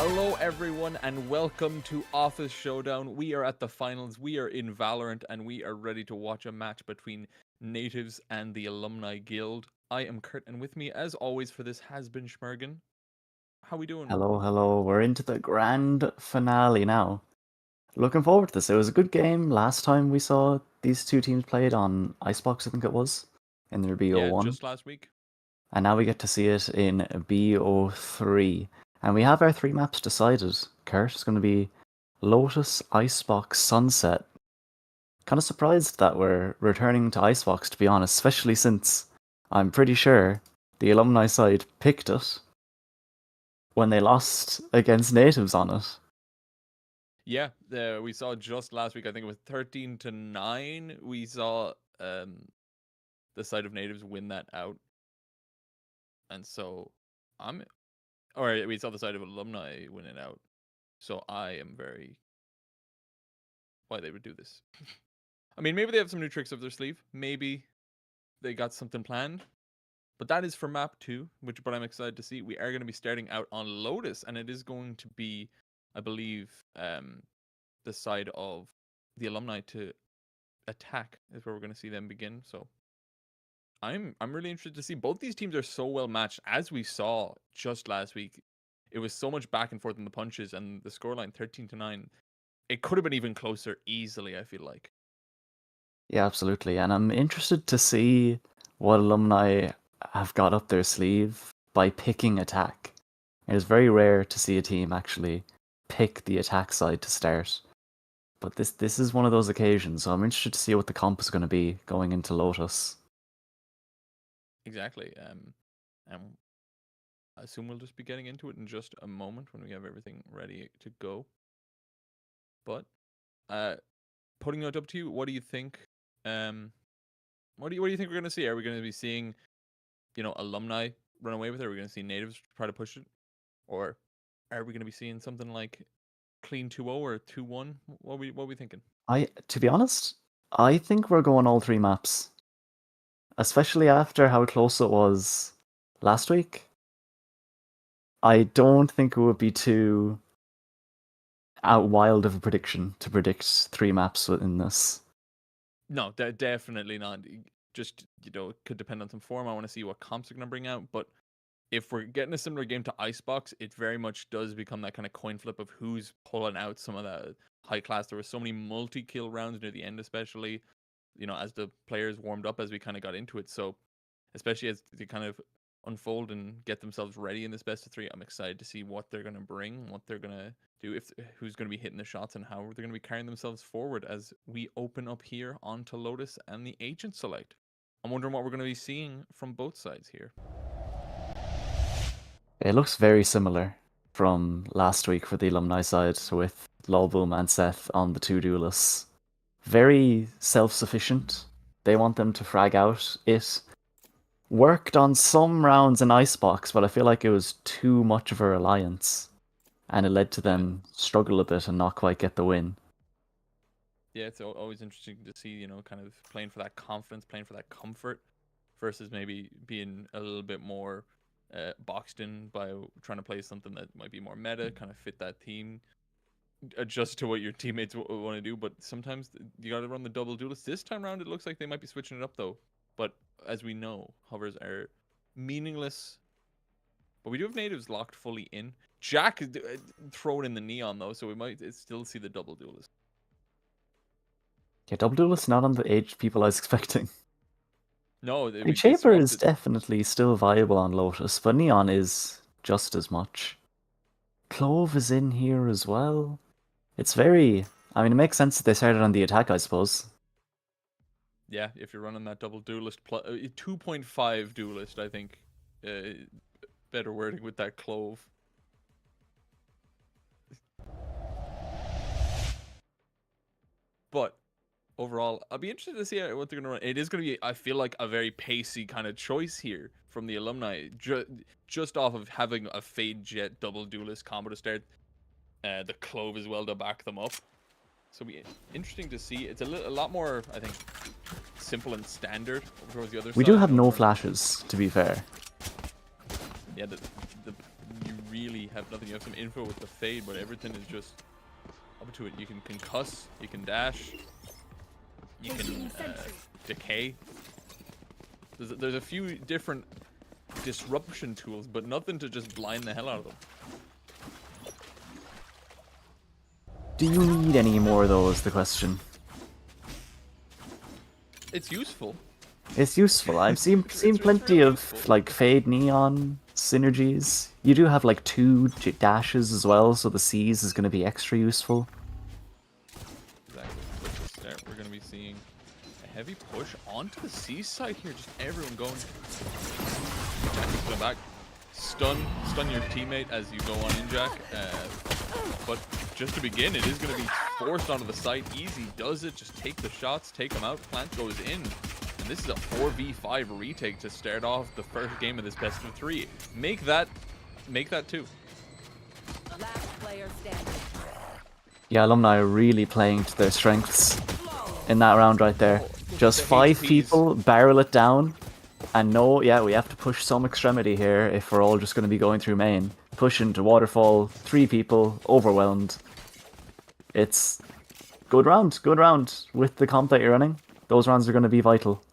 Hello everyone and welcome to Office Showdown. We are at the finals, we are in Valorant and we are ready to watch a match between Nativz and the Alumni Guild. I am Kurt and with me as always for this has been Schmergen. How we doing? Hello. We're into the grand finale now. Looking forward to this. It was a good game last time we saw these two teams played on Icebox, I think it was, in their Yeah, BO1. just last week. And now we get to see it in BO3. And we have our three maps decided. Kurt, it's going to be Lotus, Icebox, Sunset. Kind of surprised that we're returning to Icebox, to be honest, especially since I'm pretty sure the alumni side picked it when they lost against Nativz on it. Yeah, we saw just last week, I think it was 13-9. We saw the side of Nativz win that out. And so we saw the side of Alumni win it out. So I am very why they would do this. I mean, maybe they have some new tricks up their sleeve. Maybe they got something planned. But that is for map 2, but I'm excited to see. We are going to be starting out on Lotus, and it is going to be, I believe, the side of the Alumni to attack is where we're going to see them begin. So I'm really interested to see. Both these teams are so well matched, as we saw just last week. It was so much back and forth in the punches, and the scoreline 13-9. It could have been even closer easily, I feel like. Yeah, absolutely. And I'm interested to see what alumni have got up their sleeve by picking attack. It is very rare to see a team actually pick the attack side to start. But this is one of those occasions, so I'm interested to see what the comp is going to be going into Lotus. Exactly. And I assume we'll just be getting into it in just a moment when we have everything ready to go. But putting it up to you, what do you think? What do you think we're gonna see? Are we gonna be seeing, Alumni run away with it? Are we gonna see Nativz try to push it, or are we gonna be seeing something like clean 2-0 or 2-1? What we thinking? To be honest, I think we're going all three maps, especially after how close it was last week. I don't think it would be too out wild of a prediction to predict three maps within this. No, definitely not. Just it could depend on some form. I want to see what comps are gonna bring out, but if we're getting a similar game to Icebox, it very much does become that kind of coin flip of who's pulling out some of that high class. There were so many multi-kill rounds near the end, especially, as the players warmed up as we kind of got into it. So, especially as they kind of unfold and get themselves ready in this best of 3, I'm excited to see what they're going to bring, what they're going to do, who's going to be hitting the shots, and how they're going to be carrying themselves forward as we open up here onto Lotus and the Agent Select. I'm wondering what we're going to be seeing from both sides here. It looks very similar from last week for the alumni side with Lolboom and Seth on the two duelists. Very self-sufficient. They want them to frag out. It worked on some rounds in Icebox, but I feel like it was too much of a reliance. And it led to them struggle a bit and not quite get the win. Yeah, it's always interesting to see, kind of playing for that confidence, playing for that comfort, versus maybe being a little bit more boxed in by trying to play something that might be more meta, kind of fit that team, adjust to what your teammates want to do. But sometimes you got to run the double duelist. This time around, it looks like they might be switching it up though. But as we know, hovers are meaningless. But we do have Nativz locked fully in. Jack is throwing in the neon though, so we might still see the double duelist. Yeah, double duelist not on the age people I was expecting. No, I mean, Shaper is definitely still viable on Lotus, but Neon is just as much. Clove is in here as well. It's very... I mean, it makes sense that they started on the attack, I suppose. Yeah, if you're running that double duelist, 2.5 duelist, I think. Better wording with that Clove. But overall, I'll be interested to see what they're going to run. It is going to be, I feel like, a very pacey kind of choice here from the Alumni. Just off of having a Fade Jet double duelist combo to start. The Clove as well to back them up. So it'll be interesting to see. It's a lot more, I think, simple and standard over towards the other side. We do have no flashes, to be fair. Yeah, you really have nothing. You have some info with the fade, but everything is just up to it. You can concuss, you can dash, you can decay. There's a few different disruption tools, but nothing to just blind the hell out of them. Do you need any more of those, is the question. It's useful. It's useful. I've seen plenty really of useful. like fade neon synergies. You do have like 2 dashes as well, so the C's is going to be extra useful. Exactly. With the start, we're going to be seeing a heavy push onto the C side here. Just everyone going. Jackie's coming back. Stun your teammate as you go on in, Jack. But just to begin, it is going to be forced onto the site. Easy does it. Just take the shots, take them out. Plant goes in. And this is a 4v5 retake to start off the first game of this best of 3. Make that 2. Last player standing. Yeah, Alumni are really playing to their strengths in that round right there. Just The 5 HPs. people, barrel it down. And no, yeah, we have to push some extremity here if we're all just going to be going through main. Push into waterfall, 3 people, overwhelmed. It's good round with the comp that you're running. Those rounds are going to be vital.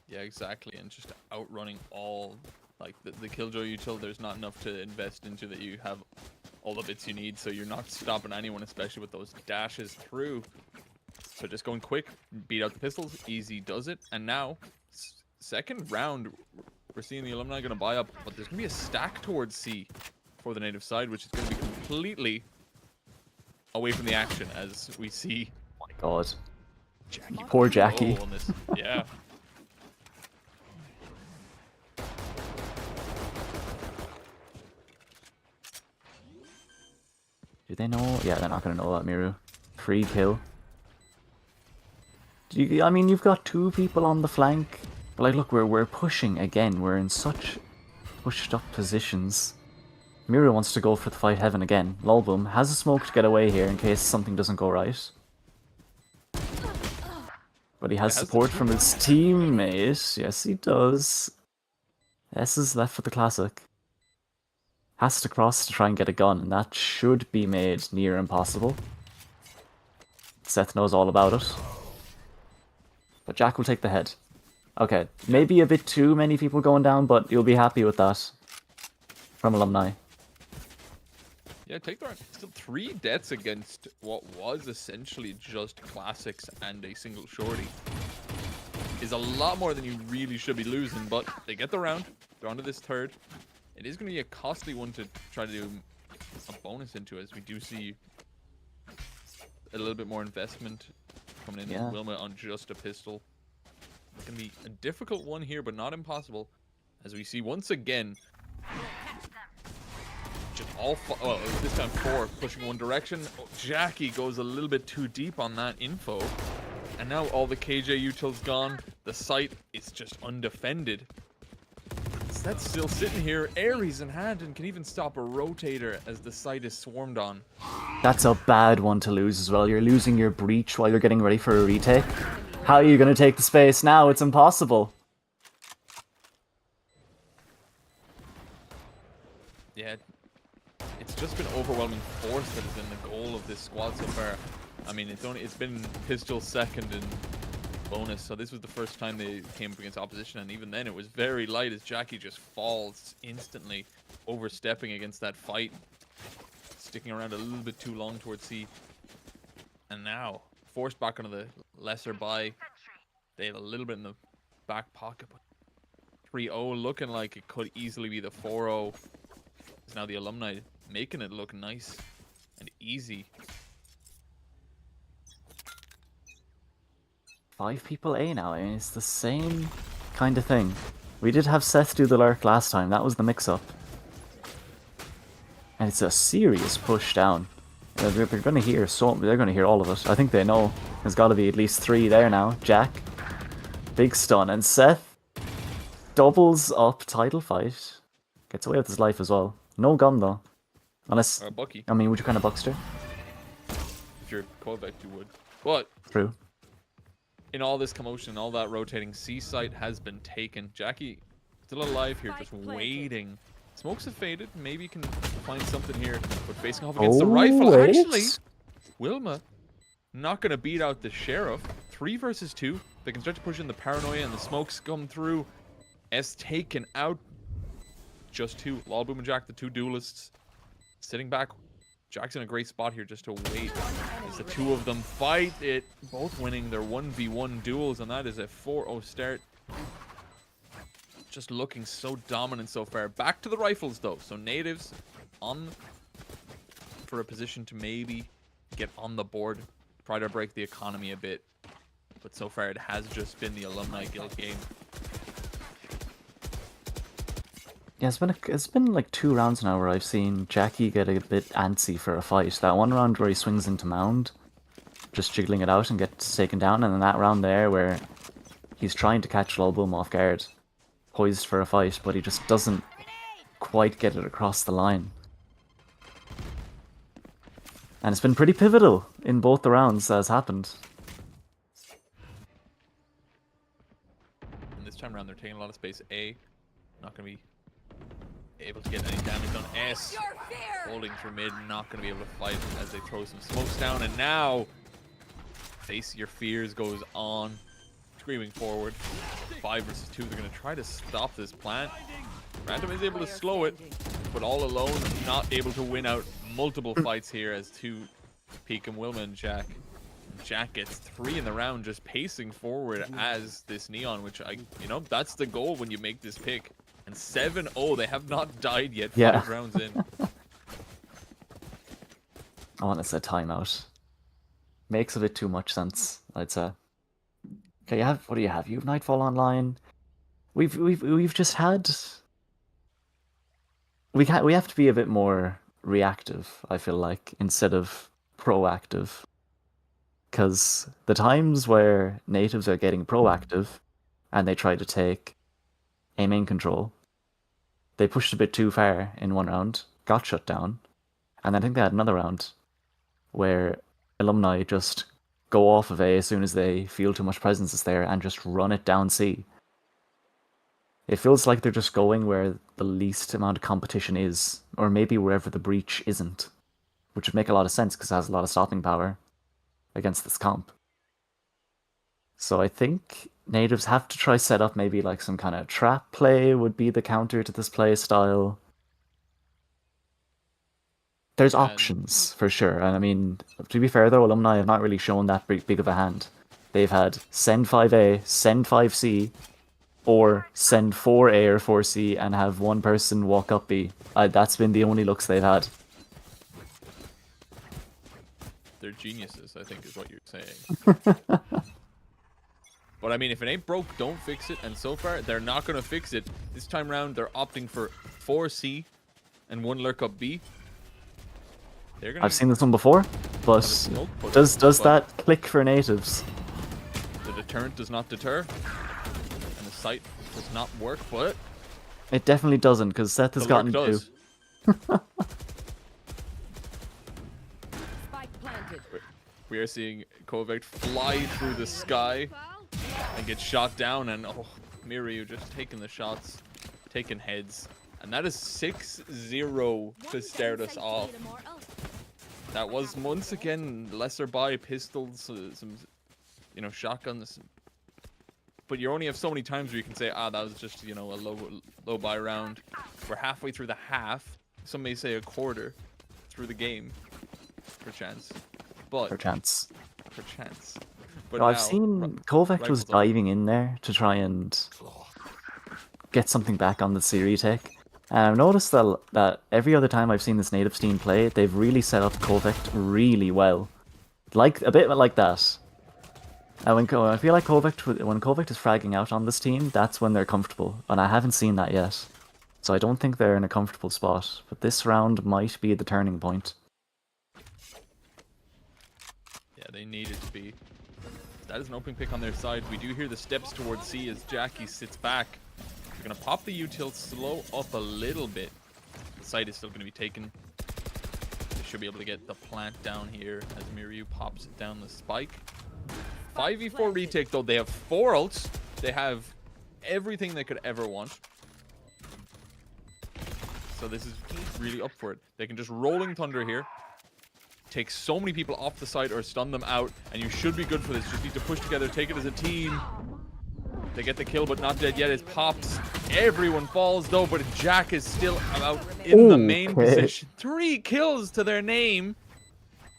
Yeah, exactly. And just outrunning all, like, the Killjoy util, there's not enough to invest into that you have all the bits you need, so you're not stopping anyone, especially with those dashes through. So just going quick, beat out the pistols, easy does it. And now, second round, we're seeing the Alumni going to buy up, but there's going to be a stack towards C for the native side, which is going to be completely away from the action, as we see. Oh my god. Jackie. Poor Jackie. On this. Yeah. Do they know? Yeah, they're not going to know that, Miru. Free kill. I mean, you've got 2 people on the flank. But like, look, we're pushing again. We're in such pushed up positions. Miru wants to go for the fight heaven again. Lolboom has a smoke to get away here in case something doesn't go right. But he has support from his teammate. Yes, he does. S is left for the classic. Has to cross to try and get a gun, and that should be made near impossible. Seth knows all about it. But Jack will take the head. Okay, maybe a bit too many people going down, but you'll be happy with that. From Alumni. Yeah, take the round. Still 3 deaths against what was essentially just classics and a single shorty. Is a lot more than you really should be losing, but they get the round. They're on to this third. It is going to be a costly one to try to do a bonus into, as we do see a little bit more investment coming in. Yeah. Wilma on just a pistol. It's going to be a difficult one here, but not impossible. As we see once again, just all, well, this time 4 pushing one direction. Oh, Jackie goes a little bit too deep on that info. And now all the KJ util's gone. The site is just undefended. That's still sitting here, Ares in hand, and can even stop a rotator as the site is swarmed on. That's a bad one to lose as well. You're losing your breach while you're getting ready for a retake. How are you going to take the space now? It's impossible. Yeah, it's just been overwhelming force that has been the goal of this squad so far. I mean, it's been pistol second in bonus, so this was the first time they came up against opposition, and even then it was very light as Jackie just falls instantly, overstepping against that fight, sticking around a little bit too long towards C. And now forced back onto the lesser buy. They have a little bit in the back pocket, but 3-0 looking like it could easily be the 4-0. It's now the Alumni making it look nice and easy. 5 people A now. I mean, it's the same kind of thing. We did have Seth do the lurk last time. That was the mix-up. And it's a serious push down. They're going to hear they're going to hear all of it. I think they know. There's got to be at least 3 there now. Jack, big stun, and Seth doubles up title fight. Gets away with his life as well. No gun though. Unless, Bucky. I mean, would you kind of Buckster? If you're Kovac, you would. But True. in all this commotion, all that rotating, C site has been taken. Jackie Still alive here, just waiting. Smokes have faded. Maybe can find something here. But facing off against the rifle. wait. Actually, Wilma not going to beat out the Sheriff. 3 versus 2. They can start to push in the paranoia and the smokes come through. S taken out. Just 2. Lol, Boom, and Jack, the 2 duelists. Sitting back. Jack's in a great spot here just to wait as the 2 of them fight it. Both winning their 1v1 duels, and that is a 4-0 start. Just looking so dominant so far. Back to the rifles, though. So Nativz on for a position to maybe get on the board. Try to break the economy a bit. But so far, it has just been the Alumni Guild game. Yeah, it's been like 2 rounds now where I've seen Jackie get a bit antsy for a fight. That one round where he swings into mound, just jiggling it out and gets taken down, and then that round there where he's trying to catch Lolboom off guard, poised for a fight, but he just doesn't quite get it across the line. And it's been pretty pivotal in both the rounds that has happened. And this time around, they're taking a lot of space. A, not going to be able to get any damage on S. Holding through mid, not going to be able to fight as they throw some smokes down. And now, Face Your Fears goes on, screaming forward. 5 versus 2, they're going to try to stop this plant. Random is able to slow it, but all alone, not able to win out multiple fights here as 2 Peek Wilma and Jack. Jack gets 3 in the round, just pacing forward as this Neon, which that's the goal when you make this pick. And 7-0, they have not died yet. 5 rounds in. I want to say timeout. Makes a bit too much sense, I'd say. Okay, what do you have? You have Nightfall online. We've just had. We have to be a bit more reactive, I feel like, instead of proactive. Because the times where Nativz are getting proactive and they try to take a main control, they pushed a bit too far in one round, got shut down, and I think they had another round where Alumni just go off of A as soon as they feel too much presence is there and just run it down C. It feels like they're just going where the least amount of competition is, or maybe wherever the breach isn't, which would make a lot of sense because it has a lot of stopping power against this comp. So I think Nativz have to try set up maybe like some kind of trap play would be the counter to this play style. There's options for sure, and I mean, to be fair though, Alumni have not really shown that big of a hand. They've had send 5A, send 5C, or send 4A or 4C and have one person walk up B. That's been the only looks they've had. They're geniuses, I think is what you're saying. But I mean, if it ain't broke, don't fix it. And so far, they're not going to fix it. This time round, they're opting for 4C and 1 lurk up B. I've seen this one before, but does that click for Nativz? The deterrent does not deter, and the sight does not work, but it definitely doesn't, because Seth has gotten 2. We are seeing Kovac fly through the sky and get shot down, and Miryu just taking the shots, taking heads. And that is 6-0 to start us off. That was once again lesser buy pistols, some shotguns. But you only have so many times where you can say, that was just a low buy round. We're halfway through the half. Some may say a quarter through the game, perchance. But perchance. But no, I've seen Kovac was diving in there to try and get something back on the series tech. And I've noticed that every other time I've seen this Nativz team play, they've really set up Kovac really well. Like a bit like that. And I feel like when Kovac is fragging out on this team, that's when they're comfortable. And I haven't seen that yet. So I don't think they're in a comfortable spot. But this round might be the turning point. Yeah, they need it to be. That is an open pick on their side. We do hear the steps towards C as Jackie sits back. They're going to pop the util, slow up a little bit. The site is still going to be taken. They should be able to get the plant down here as Miryu pops it down the spike. 5v4 retake though. They have 4 ults. They have everything they could ever want. So this is really up for it. They can just Rolling Thunder here. Take so many people off the side or stun them out, and you should be good for this. Just need to push together, take it as a team. They get the kill, but not dead yet. It pops. Everyone falls though, but Jack is still out in the main position. 3 kills to their name.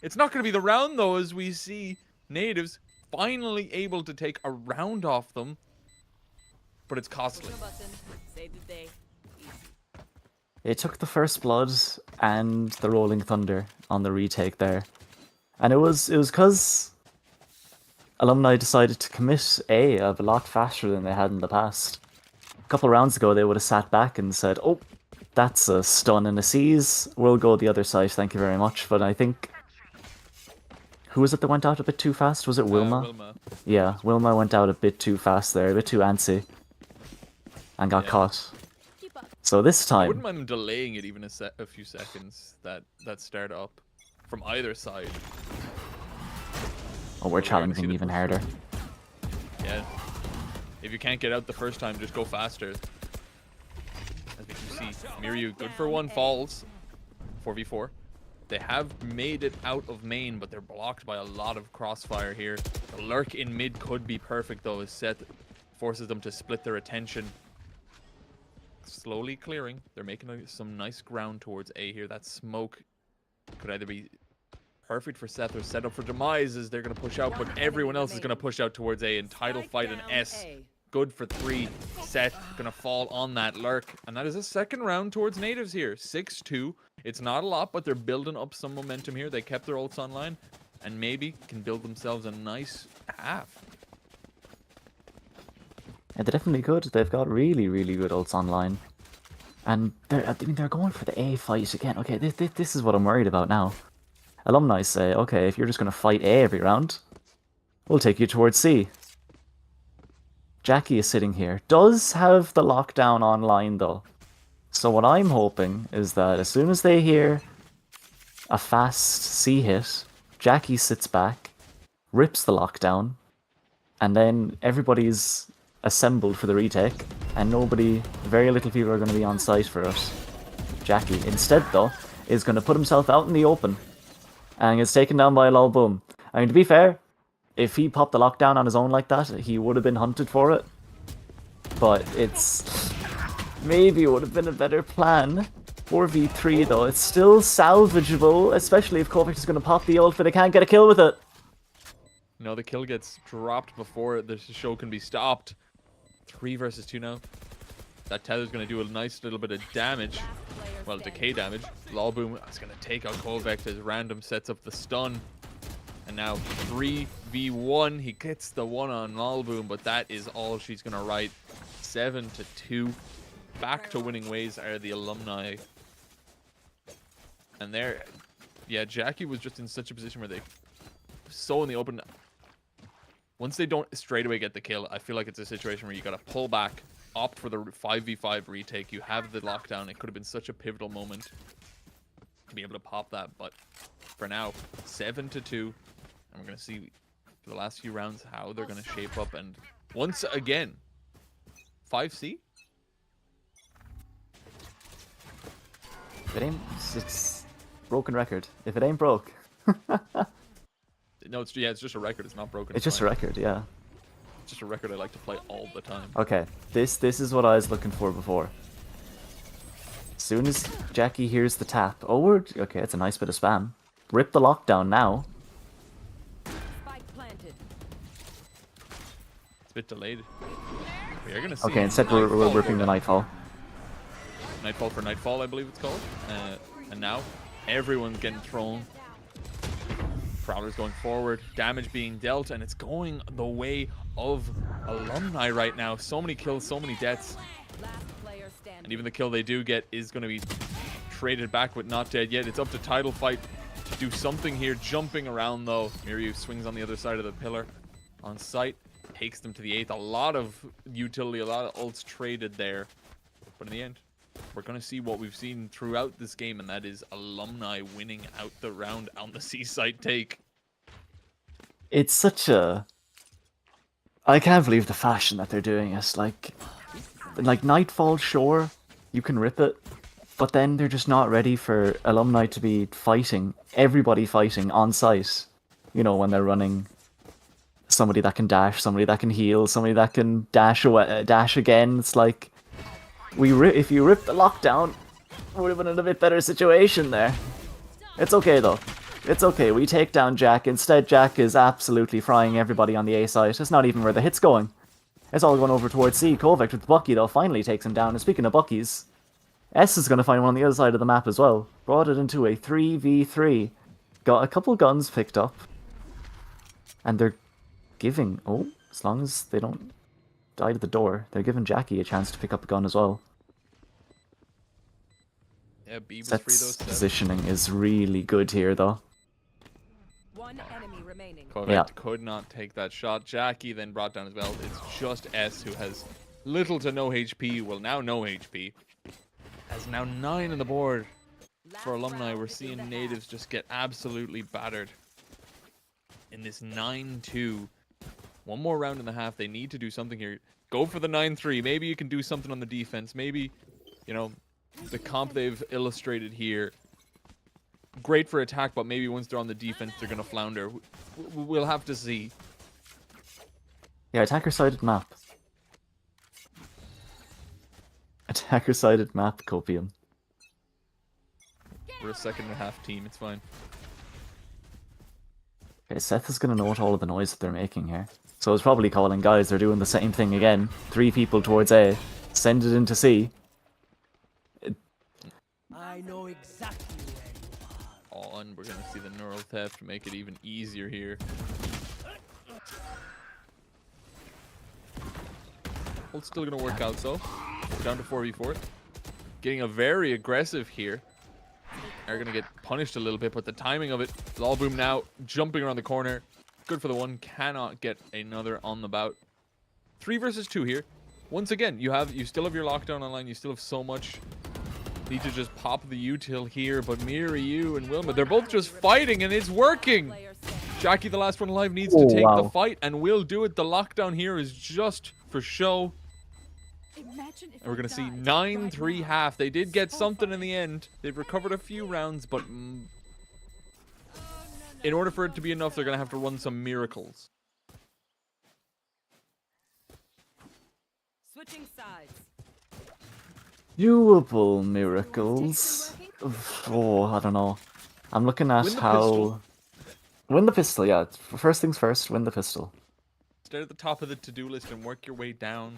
It's not going to be the round though, as we see Nativz finally able to take a round off them, but it's costly. It took the first blood and the Rolling Thunder on the retake there, and it was because Alumni decided to commit a lot faster than they had in the past. A couple rounds ago, they would have sat back and said, "Oh, that's a stun and a seize. We'll go the other side, thank you very much." But I think, who was it that went out a bit too fast? Was it Wilma? Wilma. Yeah, Wilma went out a bit too fast there, a bit too antsy, and got caught. So this I wouldn't time, mind them delaying it even a few seconds, that start up from either side. oh, we're challenging even harder. Yeah. If you can't get out the first time, just go faster. As we can see, Miryu, good for 1, falls. 4v4. They have made it out of main, but they're blocked by a lot of crossfire here. The lurk in mid could be perfect, though, as Seth forces them to split their attention. Slowly clearing. They're making some nice ground towards A here. That smoke could either be perfect for Seth or set up for Demise as they're going to push out, but everyone else is going to push out towards A, and title fight and S. Good for 3. Seth going to fall on that lurk, and that is a second round towards Nativz here. 6-2. It's not a lot, but they're building up some momentum here. They kept their ults online, and maybe can build themselves a nice half. Yeah, they definitely could. They've got really, really good ults online. And they're going for the A fight again. Okay, this is what I'm worried about now. Alumni say, okay, if you're just going to fight A every round, we'll take you towards C. Jackie is sitting here. Does have the lockdown online, though. So what I'm hoping is that as soon as they hear a fast C hit, Jackie sits back, rips the lockdown, and then everybody's assembled for the retake, and very little people are going to be on site for us. Jackie, instead though, is going to put himself out in the open, and gets taken down by a low boom. I mean, to be fair, if he popped the lockdown on his own like that, he would have been hunted for it. But maybe it would have been a better plan. 4v3 though, it's still salvageable, especially if Kovac is going to pop the ult, but they can't get a kill with it. No, the kill gets dropped before the show can be stopped. 3 versus 2 now. That tether's going to do a nice little bit of damage. Well, decay damage. Lawboom is going to take out Kovac as random sets up the stun. And now 3v1. He gets the one on Lawboom, but that is all she's going to write. 7-2. Back to winning ways are the Alumni. And there, yeah, Jackie was just in such a position where they so in the open. Once they don't straight away get the kill, I feel like it's a situation where you got to pull back, opt for the 5v5 retake. You have the lockdown. It could have been such a pivotal moment to be able to pop that, but for now, 7-2, and we're going to see for the last few rounds how they're going to shape up. And once again, 5C. If it ain't, it's broken record. If it ain't broke. No, it's just a record. It's not broken. It's just a record, yeah. It's just a record I like to play all the time. Okay, this is what I was looking for before. As soon as Jackie hears the tap, okay, it's a nice bit of spam. Rip the lockdown now. It's a bit delayed. We are gonna see. Okay, instead we're ripping the Nightfall. Nightfall for Nightfall, I believe it's called. And now everyone's getting thrown. Prowler's going forward, damage being dealt, and it's going the way of Alumni right now. So many kills, so many deaths. And even the kill they do get is going to be traded back with not dead yet. It's up to title fight to do something here. Jumping around though. Miryu swings on the other side of the pillar on site. Takes them to the 8th. A lot of utility, a lot of ults traded there. But in the end, we're going to see what we've seen throughout this game, and that is Alumni winning out the round on the C-side take. It's such a... I can't believe the fashion that they're doing it. Like Nightfall, sure, you can rip it. but then they're just not ready for Alumni to be fighting, everybody fighting on site. You know, when they're running somebody that can dash, somebody that can heal, somebody that can dash away, dash again. It's like if you rip the lockdown, we would have been in a bit better situation there. It's okay though. It's okay. We take down Jack. Instead, Jack is absolutely frying everybody on the A site. It's not even where the hit's going. It's all going over towards C. Kovac with Bucky though finally takes him down. And speaking of Buckies, S is going to find one on the other side of the map as well. Brought it into a 3v3. Got a couple guns picked up. And they're giving... Oh, as long as they don't die to the door, they're giving Jackie a chance to pick up a gun as well. Yeah, B was Set's free those positioning is really good here though. One enemy remaining. Kovac could not take that shot. Jackie then brought down as well. It's just S who has little to no HP. Well, now no HP. Has now 9 on the board for Alumni. We're seeing Nativz just get absolutely battered in this 9-2. One more round and a half. They need to do something here. Go for the 9-3. Maybe you can do something on the defense. Maybe, you know, the comp they've illustrated here, great for attack, but maybe once they're on the defense, they're going to flounder. We'll have to see. Yeah, attacker-sided map. Attacker-sided map, Copium. We're a second and a half team. It's fine. Okay, Seth is going to note all of the noise that they're making here. So it's probably calling, guys, they're doing the same thing again. 3 people towards A. Send it into C. I know exactly where you are. And we're going to see the neural theft make it even easier here. Well, it's still going to work out, so we're down to 4v4. Getting a very aggressive here. They're going to get punished a little bit, but the timing of it, Lawboom now jumping around the corner. Good for the one, cannot get another on the bout. 3 versus 2 here. Once again, you still have your lockdown online, you still have so much. Need to just pop the util here, but Miryu and Wilma, they're both just fighting and it's working. Jackie, the last one alive, needs to take the fight and will do it. The lockdown here is just for show. And we're going to see 9-3 half. They did get something in the end. They've recovered a few rounds, but in order for it to be enough, they're going to have to run some miracles. Switching sides. Doable miracles. Oh, I don't know. I'm looking at how... Win the pistol, yeah. First things first, win the pistol. Start at the top of the to-do list and work your way down.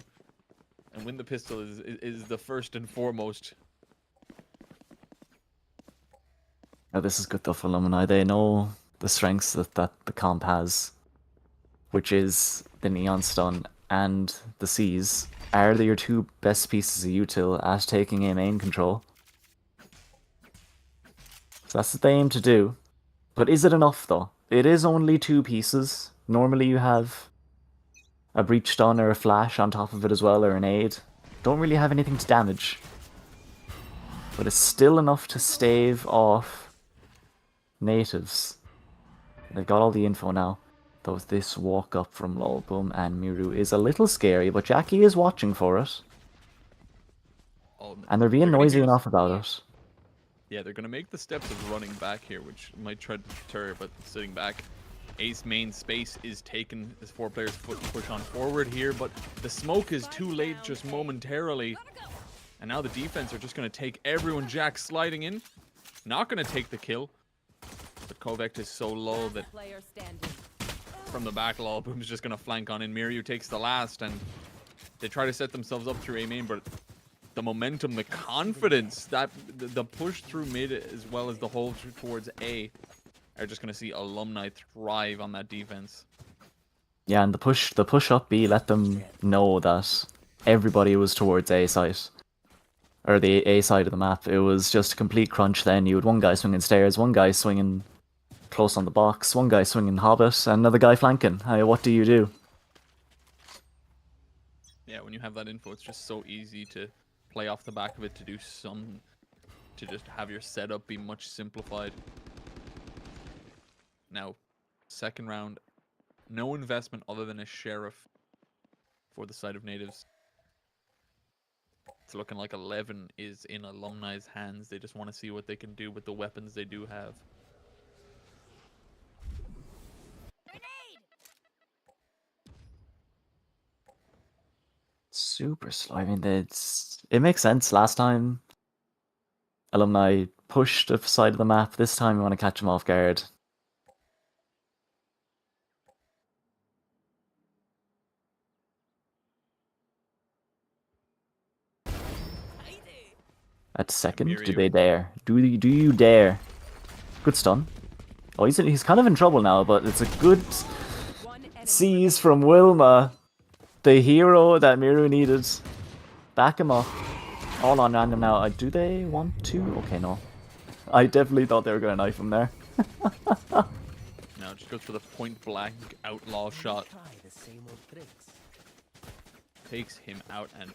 And win the pistol is the first and foremost. Now this is good though for Alumni. They know the strengths that the comp has, which is the Neon Stun and the C's. Are they your 2 best pieces of util at taking a main control? So that's what they aim to do. But is it enough though? It is only 2 pieces. Normally you have a breach stun or a flash on top of it as well, or an aid. Don't really have anything to damage. But it's still enough to stave off Nativz. They've got all the info now. Though this walk up from Lolboom and Miru is a little scary, but Jackie is watching for it. And they're being noisy enough about it. Yeah, they're going to make the steps of running back here, which might try to deter, but sitting back. Ace main space is taken as 4 players push on forward here, but the smoke is too late just momentarily. And now the defense are just going to take everyone. Jack sliding in. Not going to take the kill. But Kovac is so low that from the back, Lawboom's just going to flank on in. Miryu takes the last, and they try to set themselves up through A main, but the momentum, the confidence, that the push through mid as well as the hold towards A are just going to see Alumni thrive on that defense. Yeah, and the push up B let them know that everybody was towards A site. Or the A side of the map. It was just a complete crunch then. You had one guy swinging stairs, one guy swinging close on the box, one guy swinging Hobbit, and another guy flanking. What do you do? Yeah, when you have that info, it's just so easy to play off the back of it, to do some, to just have your setup be much simplified. Now, second round, no investment other than a sheriff for the side of Nativz. It's looking like 11 is in Alumni's hands. They just want to see what they can do with the weapons they do have. Super slow. I mean, it makes sense. Last time, Alumni pushed the side of the map. This time, we want to catch them off guard. At second, do they dare? Do you dare? Good stun. Oh, he's kind of in trouble now, but it's a good seize from Wilma. The hero that Miru needed. Back him up. All on random now. Do they want to? Okay, no. I definitely thought they were going to knife him there. No, just goes for the point blank outlaw shot. Takes him out, and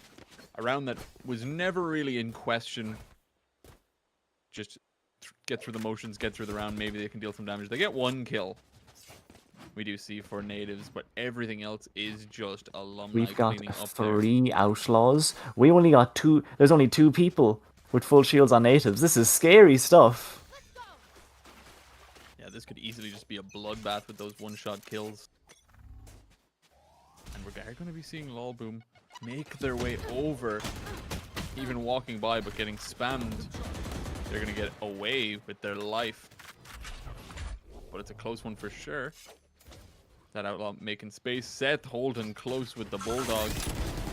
a round that was never really in question. Just get through the motions, get through the round. Maybe they can deal some damage. They get 1 kill. We do see for Nativz, but everything else is just Alumni. We've got cleaning up 3 outlaws. We only got 2. There's only 2 people with full shields on Nativz. This is scary stuff. Yeah, this could easily just be a bloodbath with those one-shot kills. And we're going to be seeing Lolboom make their way over, even walking by, but getting spammed. They're going to get away with their life. But it's a close one for sure. That outlaw making space. Seth holding close with the Bulldog.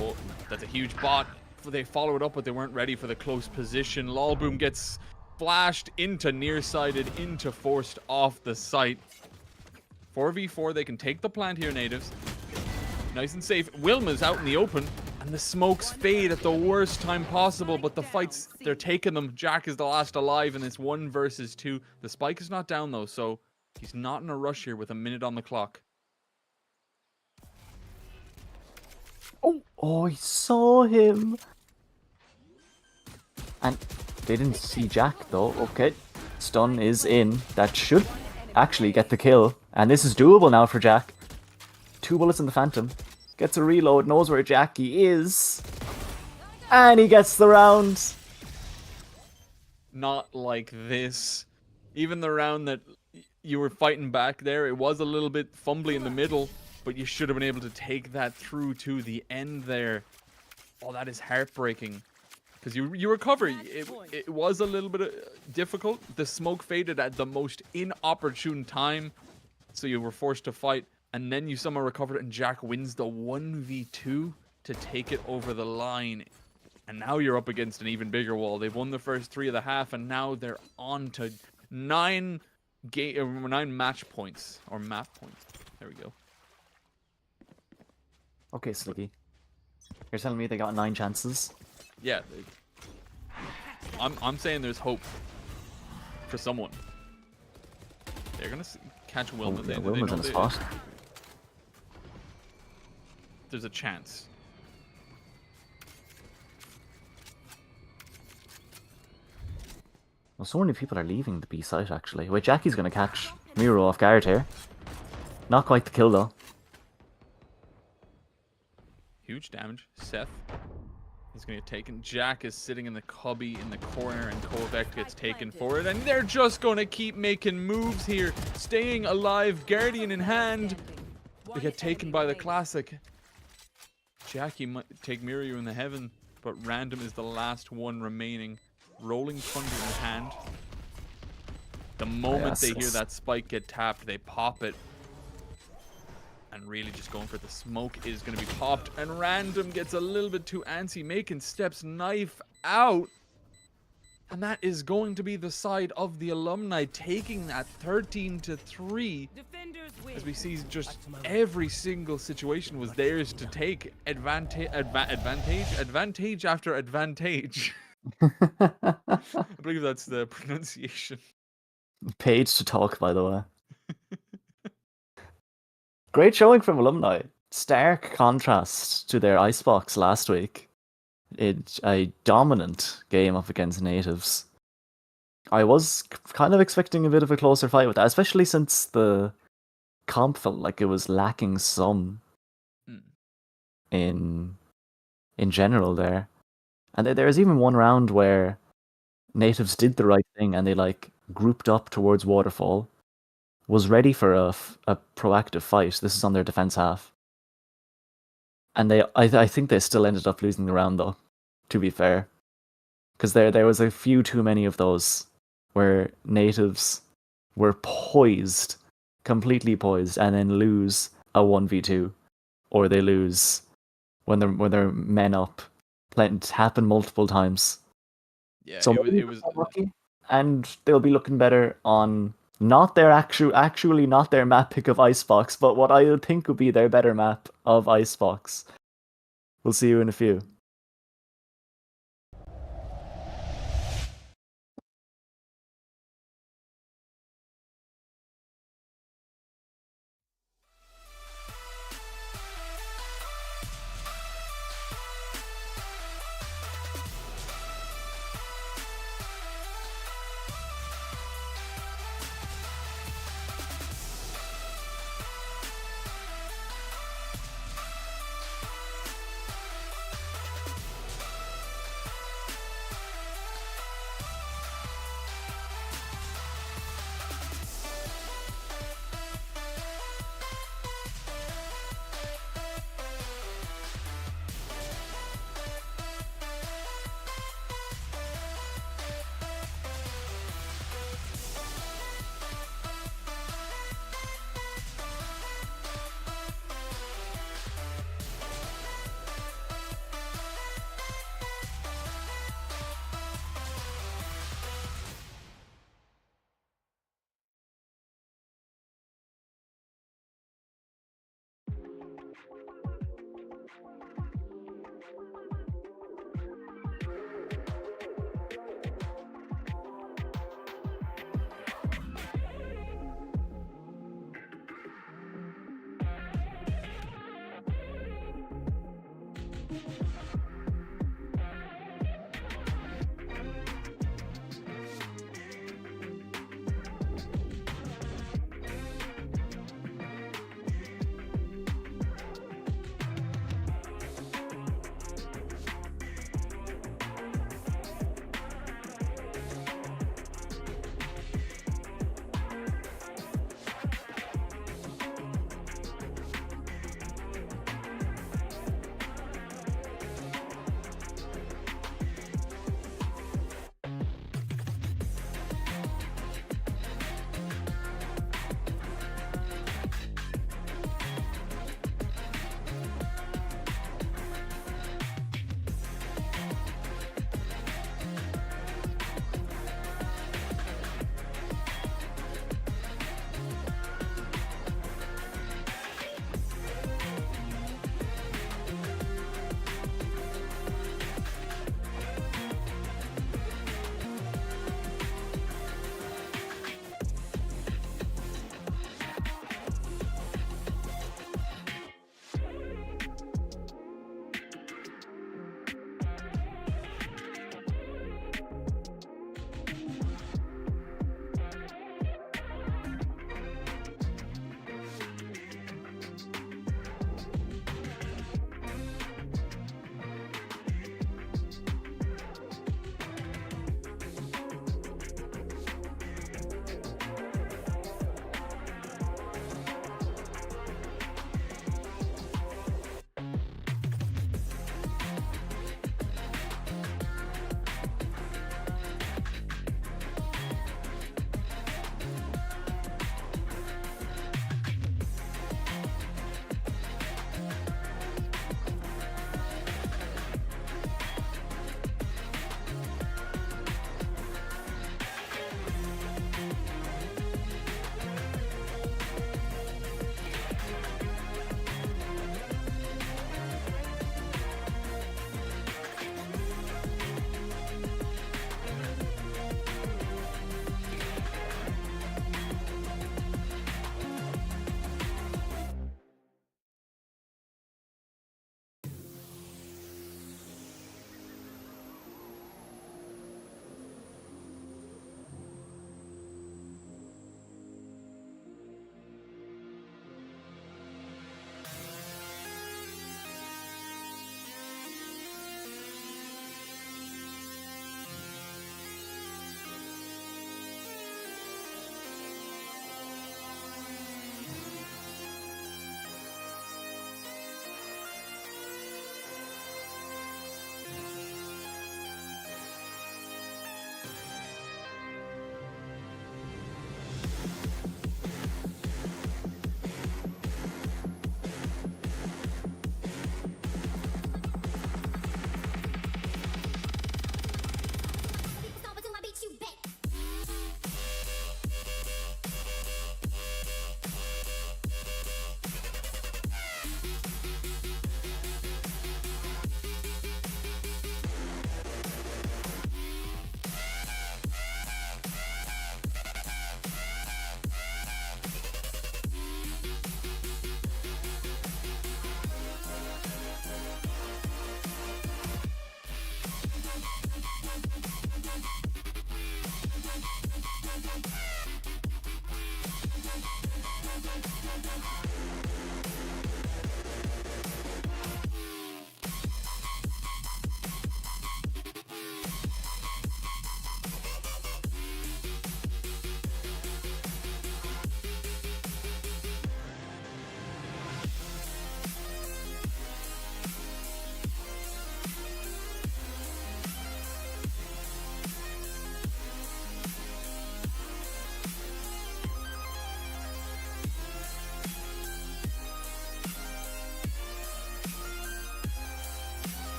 Oh, that's a huge bot. They followed up, but they weren't ready for the close position. Lolboom gets flashed into nearsighted, into forced off the site. 4v4, they can take the plant here, Nativz. Nice and safe. Wilma's out in the open, and the smokes fade at the worst time possible, but the fights, they're taking them. Jack is the last alive in this 1 versus 2. The spike is not down, though, so he's not in a rush here with a minute on the clock. Oh, I saw him. And they didn't see Jack, though. Okay, stun is in. That should actually get the kill. And this is doable now for Jack. 2 bullets in the Phantom. Gets a reload, knows where Jackie is. And he gets the round. Not like this. Even the round that you were fighting back there, it was a little bit fumbly in the middle, but you should have been able to take that through to the end there. Oh, that is heartbreaking. Because you recover. It was a little bit difficult. The smoke faded at the most inopportune time, so you were forced to fight. And then you somehow recovered, and Jack wins the 1v2 to take it over the line. And now you're up against an even bigger wall. They've won the first 3 of the half, and now they're on to 9 match points, or map points. There we go. Okay, Slicky. You're telling me they got 9 chances? Yeah. I'm saying there's hope for someone. They're going to catch Wilma. Oh, yeah, Wilma's in a spot. There's a chance. Well, so many people are leaving the B site, actually. Wait, Jackie's going to catch Miro off guard here. Not quite the kill, though. Huge damage. Seth is going to get taken. Jack is sitting in the cubby in the corner, and Kovac gets taken for it. And they're just going to keep making moves here. Staying alive, Guardian in hand. They get taken by the Classic. Jackie might take Miru in the heaven, but Random is the last one remaining. Rolling Thunder in hand. The moment they hear that spike get tapped, they pop it. And really just going for the smoke is going to be popped. And Random gets a little bit too antsy, making steps, knife out. And that is going to be the side of the Alumni, taking that 13-3. As we see, just every single situation was theirs to take. Advantage after advantage. I believe that's the pronunciation. Page to talk, by the way. Great showing from Alumni. Stark contrast to their Icebox last week. It's a dominant game up against Nativz. I was kind of expecting a bit of a closer fight with that, especially since the comp felt like it was lacking some in general there. And there was even one round where Nativz did the right thing and they like grouped up towards Waterfall, was ready for a proactive fight. This is on their defense half. And I think they still ended up losing the round though, to be fair. Because there was a few too many of those where Nativz were poised, completely poised, and then lose a 1v2. Or they lose when they're men up. It's happened multiple times. Yeah, So it was lucky, and they'll be looking better on not their actually not their map pick of Icebox, but what I think would be their better map of Icebox. We'll see you in a few.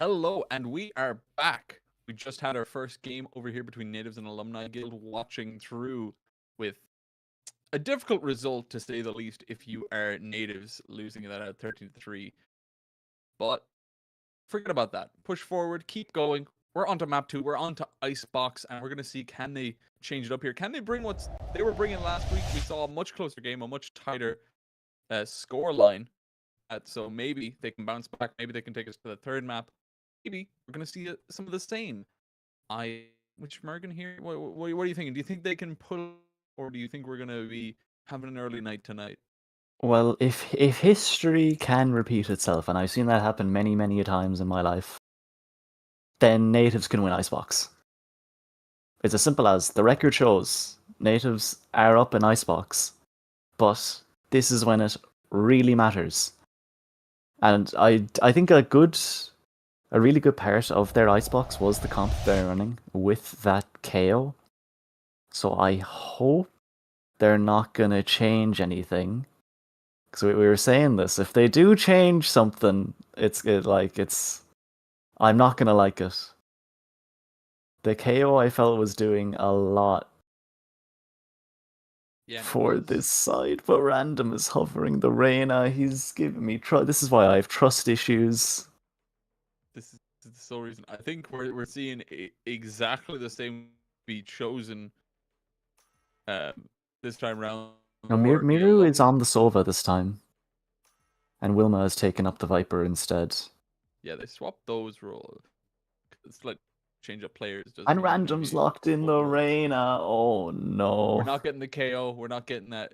Hello, and we are back. We just had our first game over here between Nativz and Alumni Guild, watching through with a difficult result, to say the least, if you are Nativz, losing that at 13-3. But forget about that. Push forward, keep going. We're on to map 2. We're on to Icebox, and we're going to see, can they change it up here? Can they bring what they were bringing last week? We saw a much closer game, a much tighter score line. So maybe they can bounce back. Maybe they can take us to the third map. Maybe we're going to see some of the same. Which Morgan here? What are you thinking? Do you think they can pull, or do you think we're going to be having an early night tonight? Well, if history can repeat itself, and I've seen that happen many, many a times in my life, then Nativz can win Icebox. It's as simple as the record shows Nativz are up in Icebox, but this is when it really matters. And I think a really good part of their Icebox was the comp they're running with that KO. So I hope they're not gonna change anything. Because we were saying this, if they do change something, I'm not gonna like it. The KO I felt was doing a lot for this side, but Random is hovering the Reyna. He's giving me this is why I have trust issues. This is the sole reason. I think we're seeing exactly the same be chosen this time round. No, Miru is on the Sova this time. And Wilma has taken up the Viper instead. Yeah, they swapped those roles. It's like change up players. And Random's locked in the Reyna. Oh no. We're not getting the KO. We're not getting that.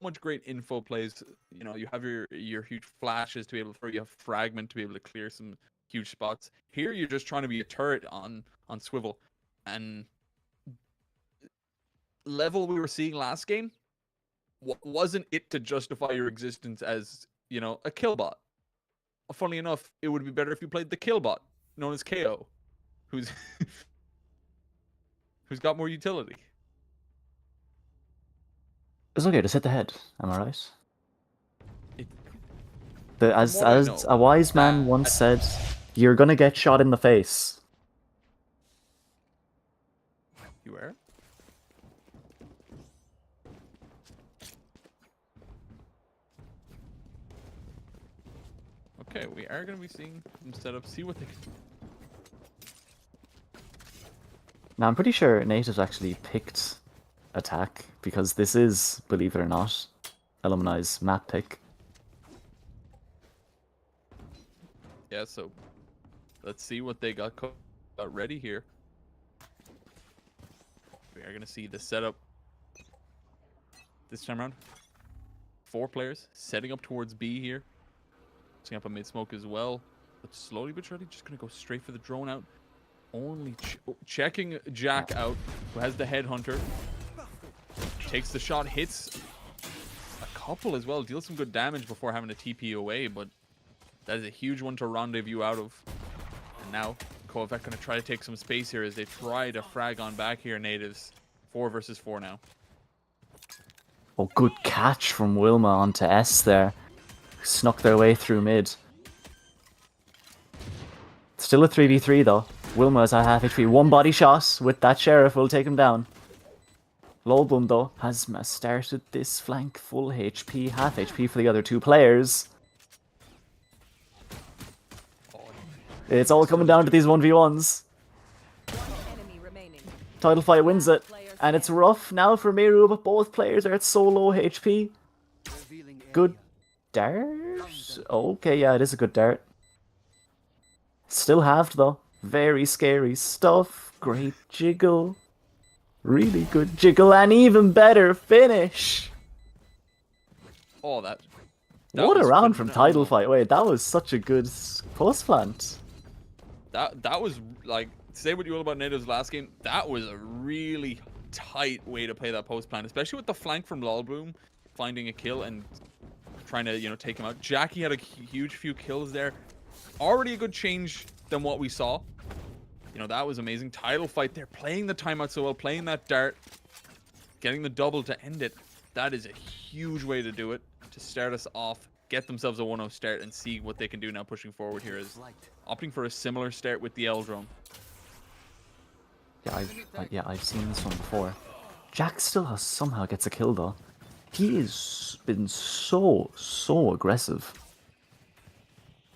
Much great info plays. You know, you have your huge flashes to be able to throw. You have fragment to be able to clear some huge spots. Here, you're just trying to be a turret on swivel. And level we were seeing last game wasn't it to justify your existence as, you know, a killbot. Funnily enough, it would be better if you played the killbot, known as KO, who's got more utility. It's okay to sit the head, am I right? As a wise man once said, you're gonna get shot in the face. You are? Okay, we are going to be seeing them set up, see what they can. Now, I'm pretty sure Nativz actually picked attack, because this is, believe it or not, Alumni's map pick. Yeah, so let's see what they got ready here. We are going to see the setup this time around. 4 players setting up towards B here. Setting up a mid smoke as well. But slowly but surely, just going to go straight for the drone out. Only checking Jack out, who has the headhunter. Takes the shot, hits a couple as well. Deals some good damage before having a TP away, but that is a huge one to rendezvous out of. And now, Kovac going to try to take some space here as they try to frag on back here, Nativz. 4 versus 4 now. Oh, good catch from Wilma onto S there. Snuck their way through mid. Still a 3v3 though. Wilma's at half HP. 1 body shot with that Sheriff will take him down. Lolbum though has started this flank full HP, half HP for the other 2 players. It's all coming down to these 1v1s. Title fight wins it. And it's rough now for Miru, but both players are at so low HP. Good dart? Okay, yeah, it is a good dart. Still halved though. Very scary stuff. Great jiggle. Really good jiggle and even better finish. Oh, that what a round from title fight. Wait, that was such a good post plant. That was like, say what you will about Nativ's last game, that was a really tight way to play that post plant, especially with the flank from Lolboom finding a kill and trying to, you know, take him out. Jackie had a huge few kills there. Already a good change than what we saw. You know, that was amazing. Title fight, they're playing the timeout so well, playing that dart, getting the double to end it. That is a huge way to do it, to start us off, get themselves a 1-0 start and see what they can do now pushing forward here is opting for a similar start with the L drone. Yeah, I've seen this one before. Jack still somehow gets a kill though. He has been so aggressive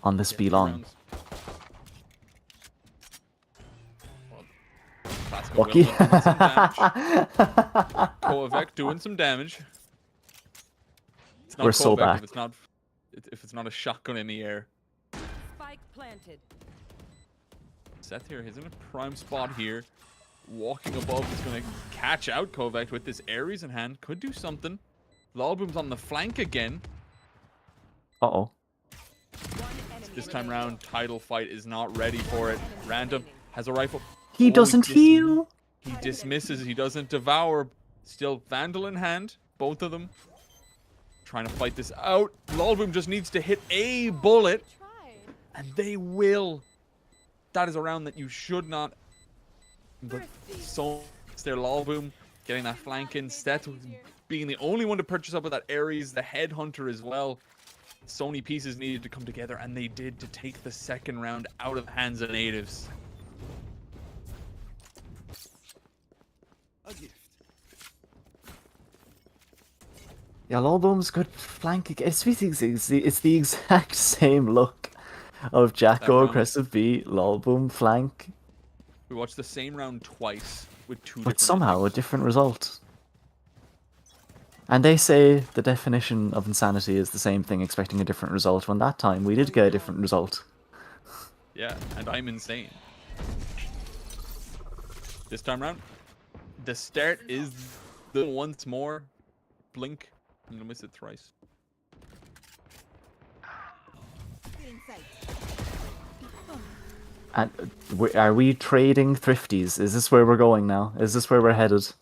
on this B long. Lucky. Kovac doing some damage. It's not We're so Kovac back. if it's not a shotgun in the air. Spike planted. Seth here, he's in a prime spot here. Walking above, he's going to catch out Kovac with this Ares in hand. Could do something. Lolboom's on the flank again. Uh-oh. This time round, title fight is not ready for it. Random has a rifle. He doesn't heal. He dismisses. He doesn't devour. Still Vandal in hand. Both of them trying to fight this out. Lolboom just needs to hit a bullet, and they will. That is a round that you should not. But so it's their Lolboom getting that flank in. Seth being the only one to purchase up with that Ares, the Headhunter as well. Sony pieces needed to come together, and they did to take the second round out of the hands of Nativz. Yeah, Lolboom's good flank. It's the exact same look of Jacko aggressive B, Lolboom flank. We watched the same round twice with two But different somehow endings. a different result. And they say the definition of insanity is the same thing, expecting a different result, when that time we did get a different result. Yeah, and I'm insane. This time round, the start is the once more. Blink. I'm gonna miss it thrice. And are we trading thrifties? Is this where we're going now? Is this where we're headed?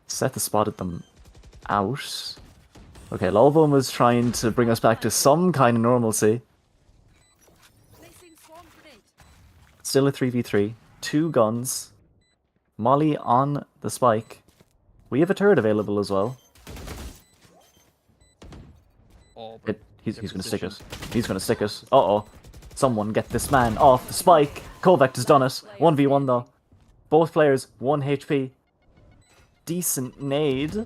Seth has spotted them out. Okay, Lolboom is trying to bring us back to some kind of normalcy. Still a 3v3. 2 guns. Molly on the spike. We have a turret available as well. Oh, He's going to stick it. He's going to stick it. Uh-oh. Someone get this man off the spike. Kovac has done it. 1v1 though. Both players, 1 HP. Decent nade.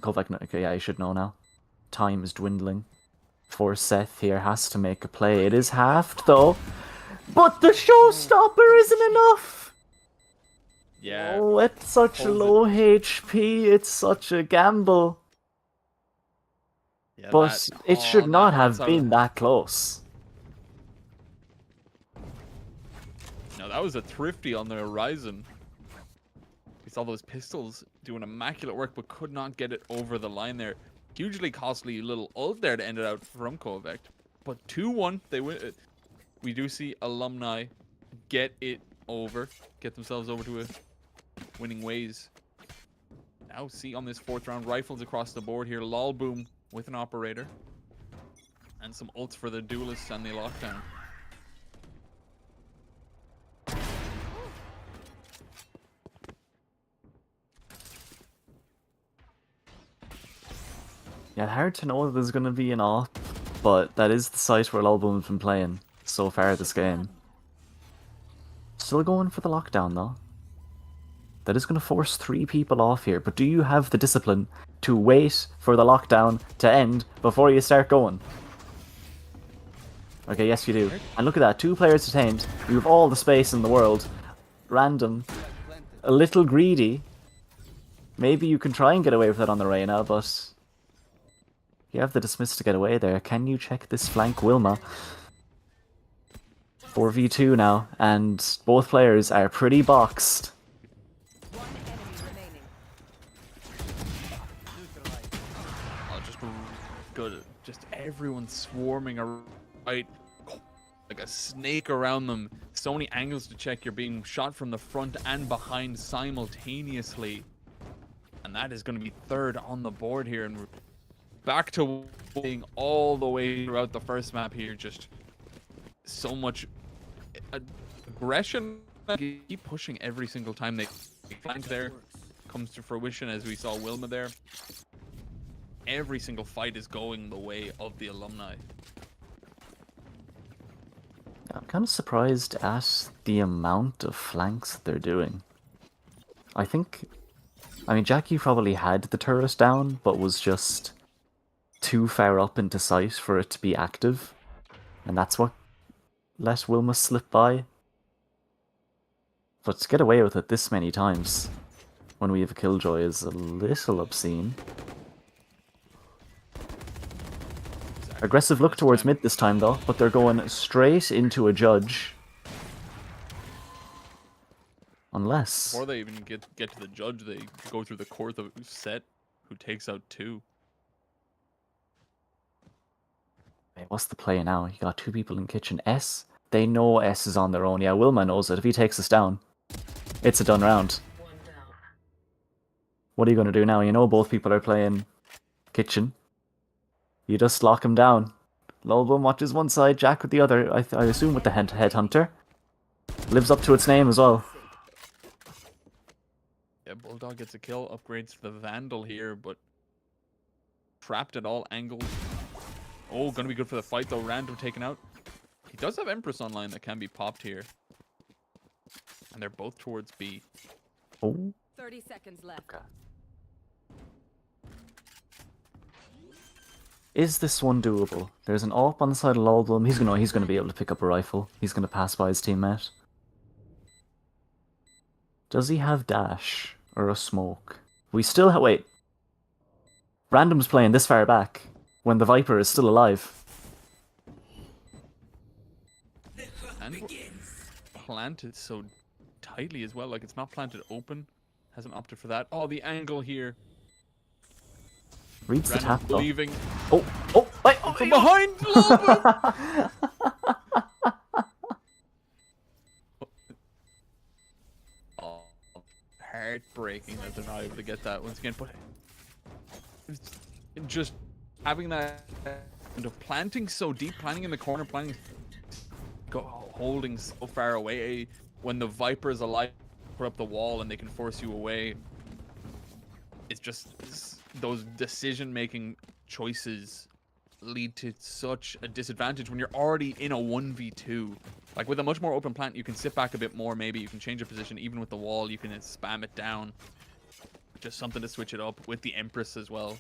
Kovac, okay, yeah, I should know now. Time is dwindling. For Seth here has to make a play. It is halved though. But the showstopper isn't enough! yeah. Oh, it's such a low HP. It's such a gamble. Yeah, But it should not have been that close. No, that was a thrifty on the horizon. We saw those pistols doing immaculate work, but could not get it over the line there. Hugely costly little ult there to end it out from Kovac. But 2-1, they win. We do see Alumni get it over, get themselves over to a winning ways. Now see on this 4th round, rifles across the board here. Lolboom with an operator. And some ults for the duelists and the lockdown. Yeah, hard to know if there's going to be an op, but that is the site where Lolboom's been playing so far this game. Still going for the lockdown though. That is going to force 3 people off here, but do you have the discipline to wait for the lockdown to end before you start going? Okay, yes you do. And look at that, 2 players detained. You have all the space in the world. Random. A little greedy. Maybe you can try and get away with it on the Reyna, but you have the dismiss to get away there. Can you check this flank, Wilma? 4v2 now, and both players are pretty boxed. One enemy remaining. Oh, just good. Just everyone swarming around, right, like a snake around them. So many angles to check. You're being shot from the front and behind simultaneously. And that is going to be 3rd on the board here. And we're back to winning all the way throughout the first map here. Just so much aggression. Keep pushing every single time they flank there. Comes to fruition as we saw Wilma there. every single fight is going the way of the Alumni. I'm kind of surprised at the amount of flanks they're doing. I mean, Jackie probably had the turret down, but was just too far up into sight for it to be active. And that's what let Wilma slip by. But to get away with it this many times when we have a killjoy is a little obscene. Aggressive look towards mid this time though, but they're going straight into a judge. Unless... Before they even get to the judge, they go through the course of set, who takes out 2. Wait, what's the play now? You got 2 people in kitchen. S? They know S is on their own. Yeah, Wilma knows it. If he takes us down, it's a done round. What are you going to do now? You know both people are playing kitchen. You just lock him down. Lolbum watches one side, Jack with the other. I assume with the headhunter. Lives up to its name as well. Yeah, Bulldog gets a kill, upgrades to the Vandal here, but trapped at all angles. Oh, gonna be good for the fight though. Random taken out. He does have Empress online that can be popped here. And they're both towards B. Oh. 30 seconds left. Okay. Is this one doable? There's an AWP on the side of Lolblum. He's gonna be able to pick up a rifle. He's gonna pass by his teammate. Does he have dash or a smoke? We still have... Wait. Random's playing this far back when the Viper is still alive. And planted so tightly as well. Like, it's not planted open. Hasn't opted for that. Oh, the angle here. Reads the tap though. Leaving. Oh, wait, oh, from behind. Oh, heartbreaking that they're not able to get that once again. But it's just having that kind of planting so deep, planting in the corner, holding so far away. When the Viper is alive, put up the wall and they can force you away. It's just those decision-making choices lead to such a disadvantage when you're already in a 1v2. Like, with a much more open plant, you can sit back a bit more, maybe. You can change your position. Even with the wall, you can spam it down. Just something to switch it up with the Empress as well.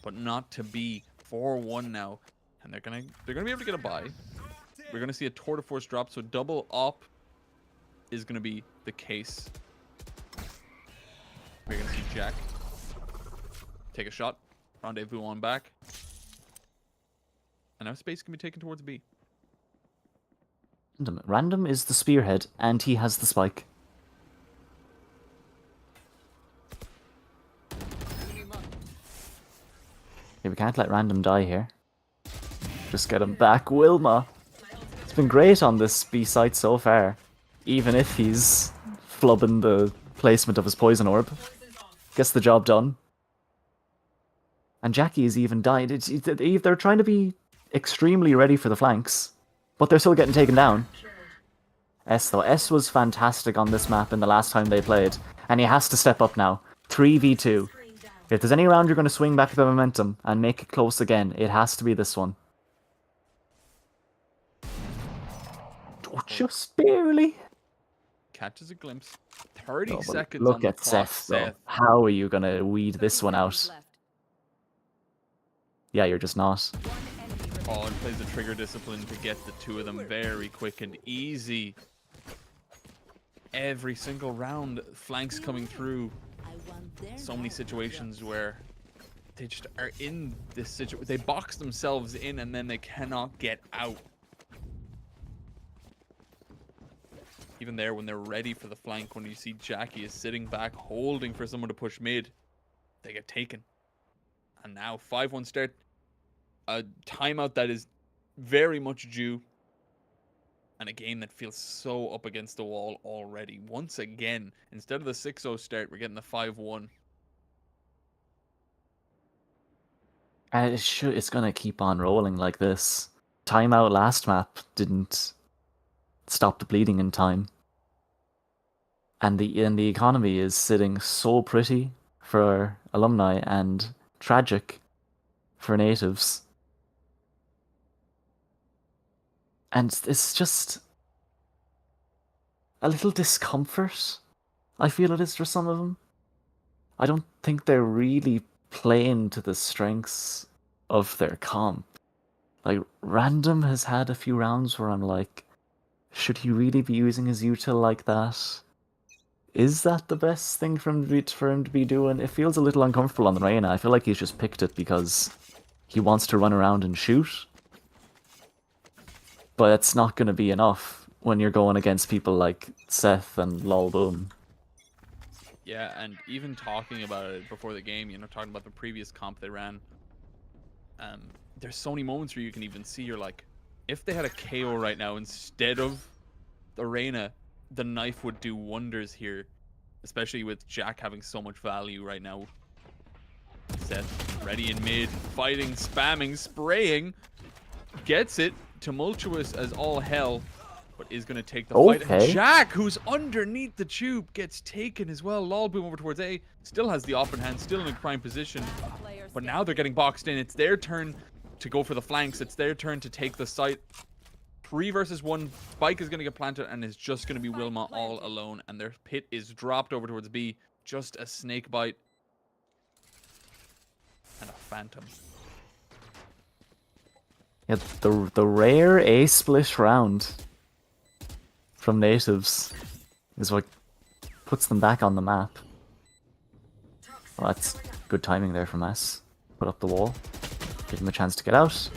But not to be 4-1 now. And they're gonna be able to get a buy. We're gonna see a tour de force drop, so double op is gonna be the case. We're gonna see Jack take a shot, rendezvous on back, and now space can be taken towards B. Random is the spearhead, and he has the spike. Okay, we can't let Random die here. Just get him back. Wilma! It's been great on this B site so far, even if he's flubbing the placement of his poison orb. Gets the job done. And Jackie has even died. They're trying to be extremely ready for the flanks, but they're still getting taken down. S though. S was fantastic on this map in the last time they played, and he has to step up now. 3v2. If there's any round you're going to swing back the momentum and make it close again, it has to be this one. Oh, just barely. Catches a glimpse. 30 seconds look on the at clock, Seth, though. How are you going to weed this one out? Yeah, you're just not. Oh, and plays the trigger discipline to get the two of them very quick and easy. Every single round, flanks coming through. So many situations where they just are in this situation. They box themselves in and then they cannot get out. Even there, when they're ready for the flank, when you see Jackie is sitting back, holding for someone to push mid, they get taken. And now 5-1 start. A timeout that is very much due. And a game that feels so up against the wall already. Once again, instead of the 6-0 start, we're getting the 5-1. It's going to keep on rolling like this. Timeout last map didn't stop the bleeding in time. And the economy is sitting so pretty for Alumni and tragic for Nativz. And it's just a little discomfort, I feel it is for some of them. I don't think they're really playing to the strengths of their comp. Like, Random has had a few rounds where I'm like, should he really be using his util like that? Is that the best thing for him to be doing? It feels a little uncomfortable on the Reyna. I feel like he's just picked it because he wants to run around and shoot. But it's not going to be enough when you're going against people like Seth and LolBoom. Yeah, and even talking about it before the game, talking about the previous comp they ran, there's so many moments where you can even see, you're like, if they had a KO right now instead of the Reyna, the knife would do wonders here, especially with Jack having so much value right now. Seth ready in mid, fighting, spamming, spraying, gets it, tumultuous as all hell, but is going to take the fight. And Jack, who's underneath the tube, gets taken as well. LolBoom over towards A, still has the open hand, still in a prime position, but now they're getting boxed in. It's their turn to go for the flanks. It's their turn to take the site. 3 versus 1. Spike is going to get planted and is just going to be Wilma all alone. And their pit is dropped over towards B. Just a snake bite. And a phantom. Yeah, the rare A-split round from Nativz is what puts them back on the map. Well, that's good timing there from S. Put up the wall. Give him a chance to get out.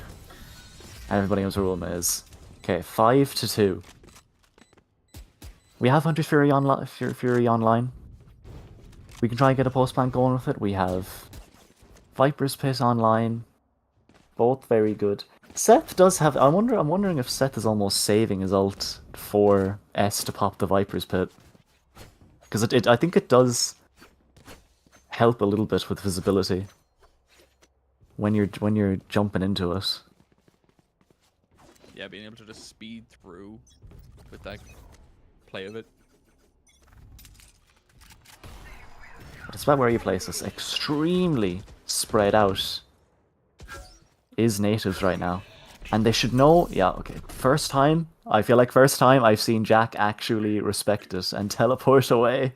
And everybody knows where Wilma is. Okay, 5-2. We have Hunter's Fury online. We can try and get a post plant going with it. We have Viper's Pit online. Both very good. Seth does have... I'm wondering if Seth is almost saving his ult for S to pop the Viper's Pit. Because I think it does help a little bit with visibility when you're jumping into it. Yeah, being able to just speed through with that play of it. But it's about where you place this. Extremely spread out is Nativz right now. And they should know... Yeah, okay. First time I've seen Jack actually respect it and teleport away.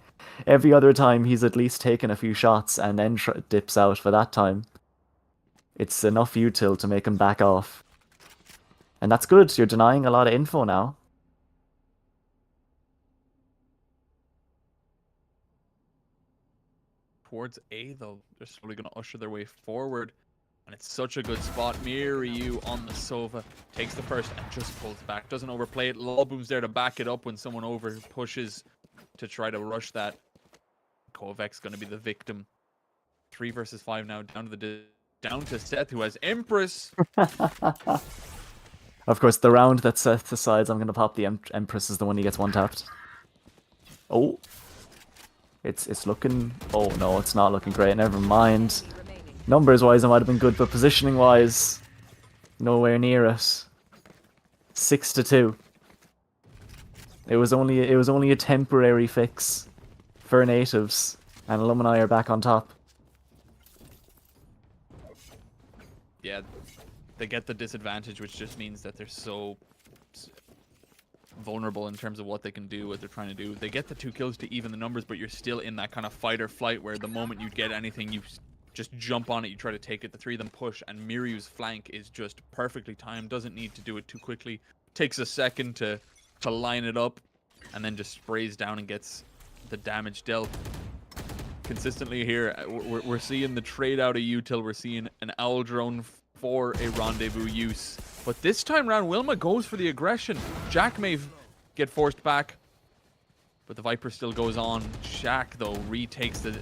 Every other time he's at least taken a few shots and then dips out. For that time, it's enough util to make him back off. And that's good. You're denying a lot of info now. Towards A, though, they're slowly going to usher their way forward. And it's such a good spot. Miryu on the Sova takes the first and just pulls back. Doesn't overplay it. LolBoom's there to back it up when someone over pushes to try to rush that. Kovek's going to be the victim. 3 versus 5 now. Down to Seth, who has Empress. Of course, the round that Seth decides I'm going to pop the Empress is the one he gets one-tapped. Oh. It's looking... Oh, no, it's not looking great. Never mind. Numbers-wise, it might have been good, but positioning-wise, nowhere near it. 6-2. It was only a temporary fix for Nativz, and Alumni are back on top. Yeah, they get the disadvantage, which just means that they're so vulnerable in terms of what they can do, what they're trying to do. They get the 2 kills to even the numbers, but you're still in that kind of fight or flight where the moment you get anything, you just jump on it, you try to take it. The 3 of them push, and Miryu's flank is just perfectly timed. Doesn't need to do it too quickly. Takes a second to line it up, and then just sprays down and gets the damage dealt. Consistently here, we're seeing the trade out of util. We're seeing an owl drone for a rendezvous use. But this time round, Wilma goes for the aggression. Jack may get forced back, but the Viper still goes on. Jack, though, retakes the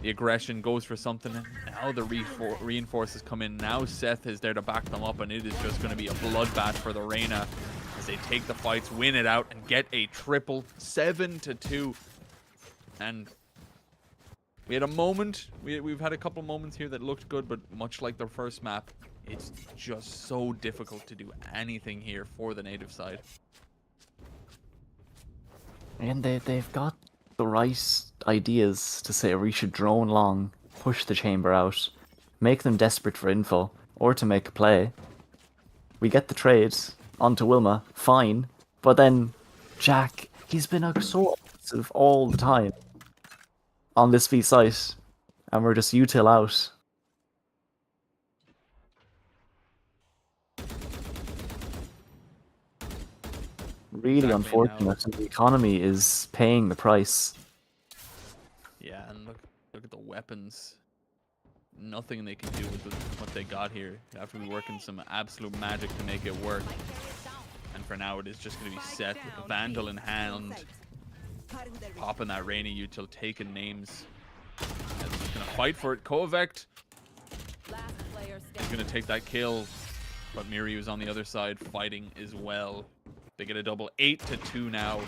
aggression, goes for something. Now the reinforces come in. Now Seth is there to back them up, and it is just going to be a bloodbath for the Reyna as they take the fights, win it out, and get a triple. 7-2. And we had a moment, we've had a couple moments here that looked good, but much like the first map, it's just so difficult to do anything here for the Native side. And they've got the right ideas to say we should drone long, push the chamber out, make them desperate for info, or to make a play. We get the trade onto Wilma, fine. But then Jack, he's been so aggressive all the time on this B site, and we're just util out. Really Exactly, unfortunate, and the economy is paying the price. Yeah, and look at the weapons. Nothing they can do with what they got here. You have to be working some absolute magic to make it work. And for now, it is just going to be set with the Vandal in hand, popping that Rainy util, taking names. And he's going to fight for it. Kovect is going to take that kill, but Miryu's on the other side fighting as well. They get a double 8-2 now.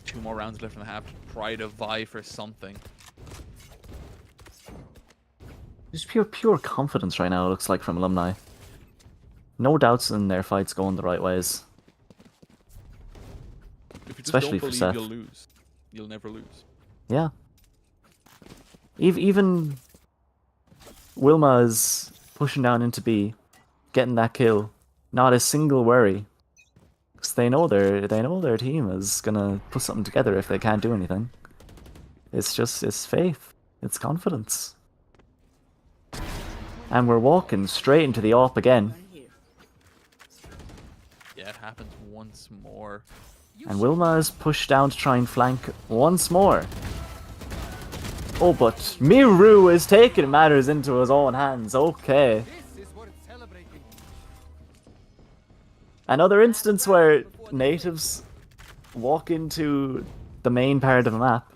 2 more rounds left in the half to try to vie for something. Just pure confidence right now, it looks like, from Alumni. No doubts in their fights going the right ways. If you just Especially don't for believe Seth. you'll lose, you'll never lose. Yeah. Even Wilma is pushing down into B, getting that kill. Not a single worry. Because they know their team is gonna put something together if they can't do anything. It's faith. It's confidence. And we're walking straight into the AWP again. Yeah, it happens once more. And Wilma is pushed down to try and flank once more. Oh, but Miru is taking matters into his own hands. Okay. This is worth celebrating. Another instance where Nativz walk into the main part of the map,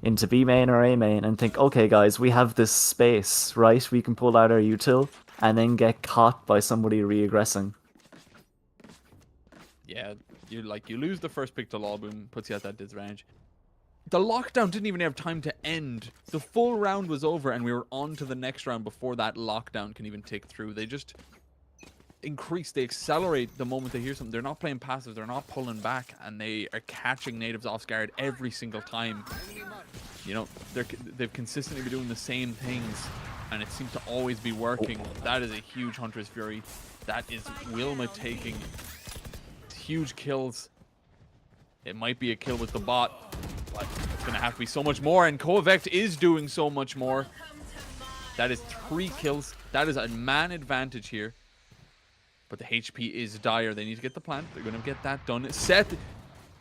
into B main or A main, and think, okay guys, we have this space, right? We can pull out our util, and then get caught by somebody re-aggressing. Yeah, you lose the first pick to Lawboom, puts you at that disadvantage. The lockdown didn't even have time to end. The full round was over, and we were on to the next round before that lockdown can even tick through. They just increase, they accelerate the moment they hear something. They're not playing passive, they're not pulling back, and they are catching Nativz off guard every single time. You know, they've consistently been doing the same things, and it seems to always be working. That is a huge Hunter's Fury. That is Wilma taking huge kills. It might be a kill with the bot, but it's going to have to be so much more, and Kovect is doing so much more. That is 3 kills. That is a man advantage here. But the HP is dire. They need to get the plant. They're going to get that done. Seth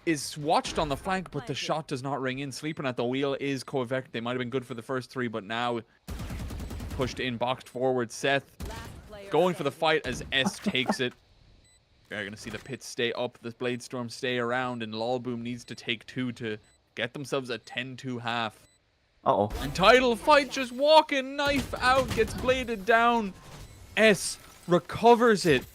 is watched on the flank, but the shot does not ring in. Sleeping at the wheel is Kovect. They might have been good for the first 3, but now pushed in, boxed forward. Seth going for the fight as S takes it. You're going to see the pits stay up, the Blade Storm stay around, and Lawboom needs to take 2 to get themselves a 10-2 half. Uh-oh. And title fight, just walking, knife out, gets bladed down. S recovers it.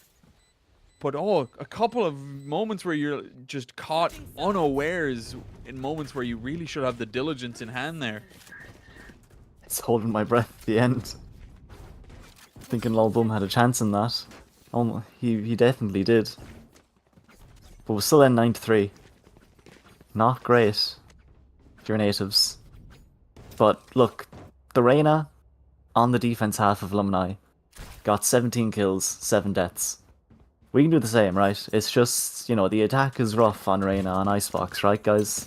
But oh, a couple of moments where you're just caught unawares, in moments where you really should have the diligence in hand there. It's holding my breath at the end. Thinking Lawboom had a chance in that. Oh, he definitely did. But we're still in 9-3. Not great if you're Nativz. But look, the Reyna on the defense half of Alumni got 17 kills, 7 deaths. We can do the same, right? It's just, you know, the attack is rough on Reyna on Icebox, right, guys?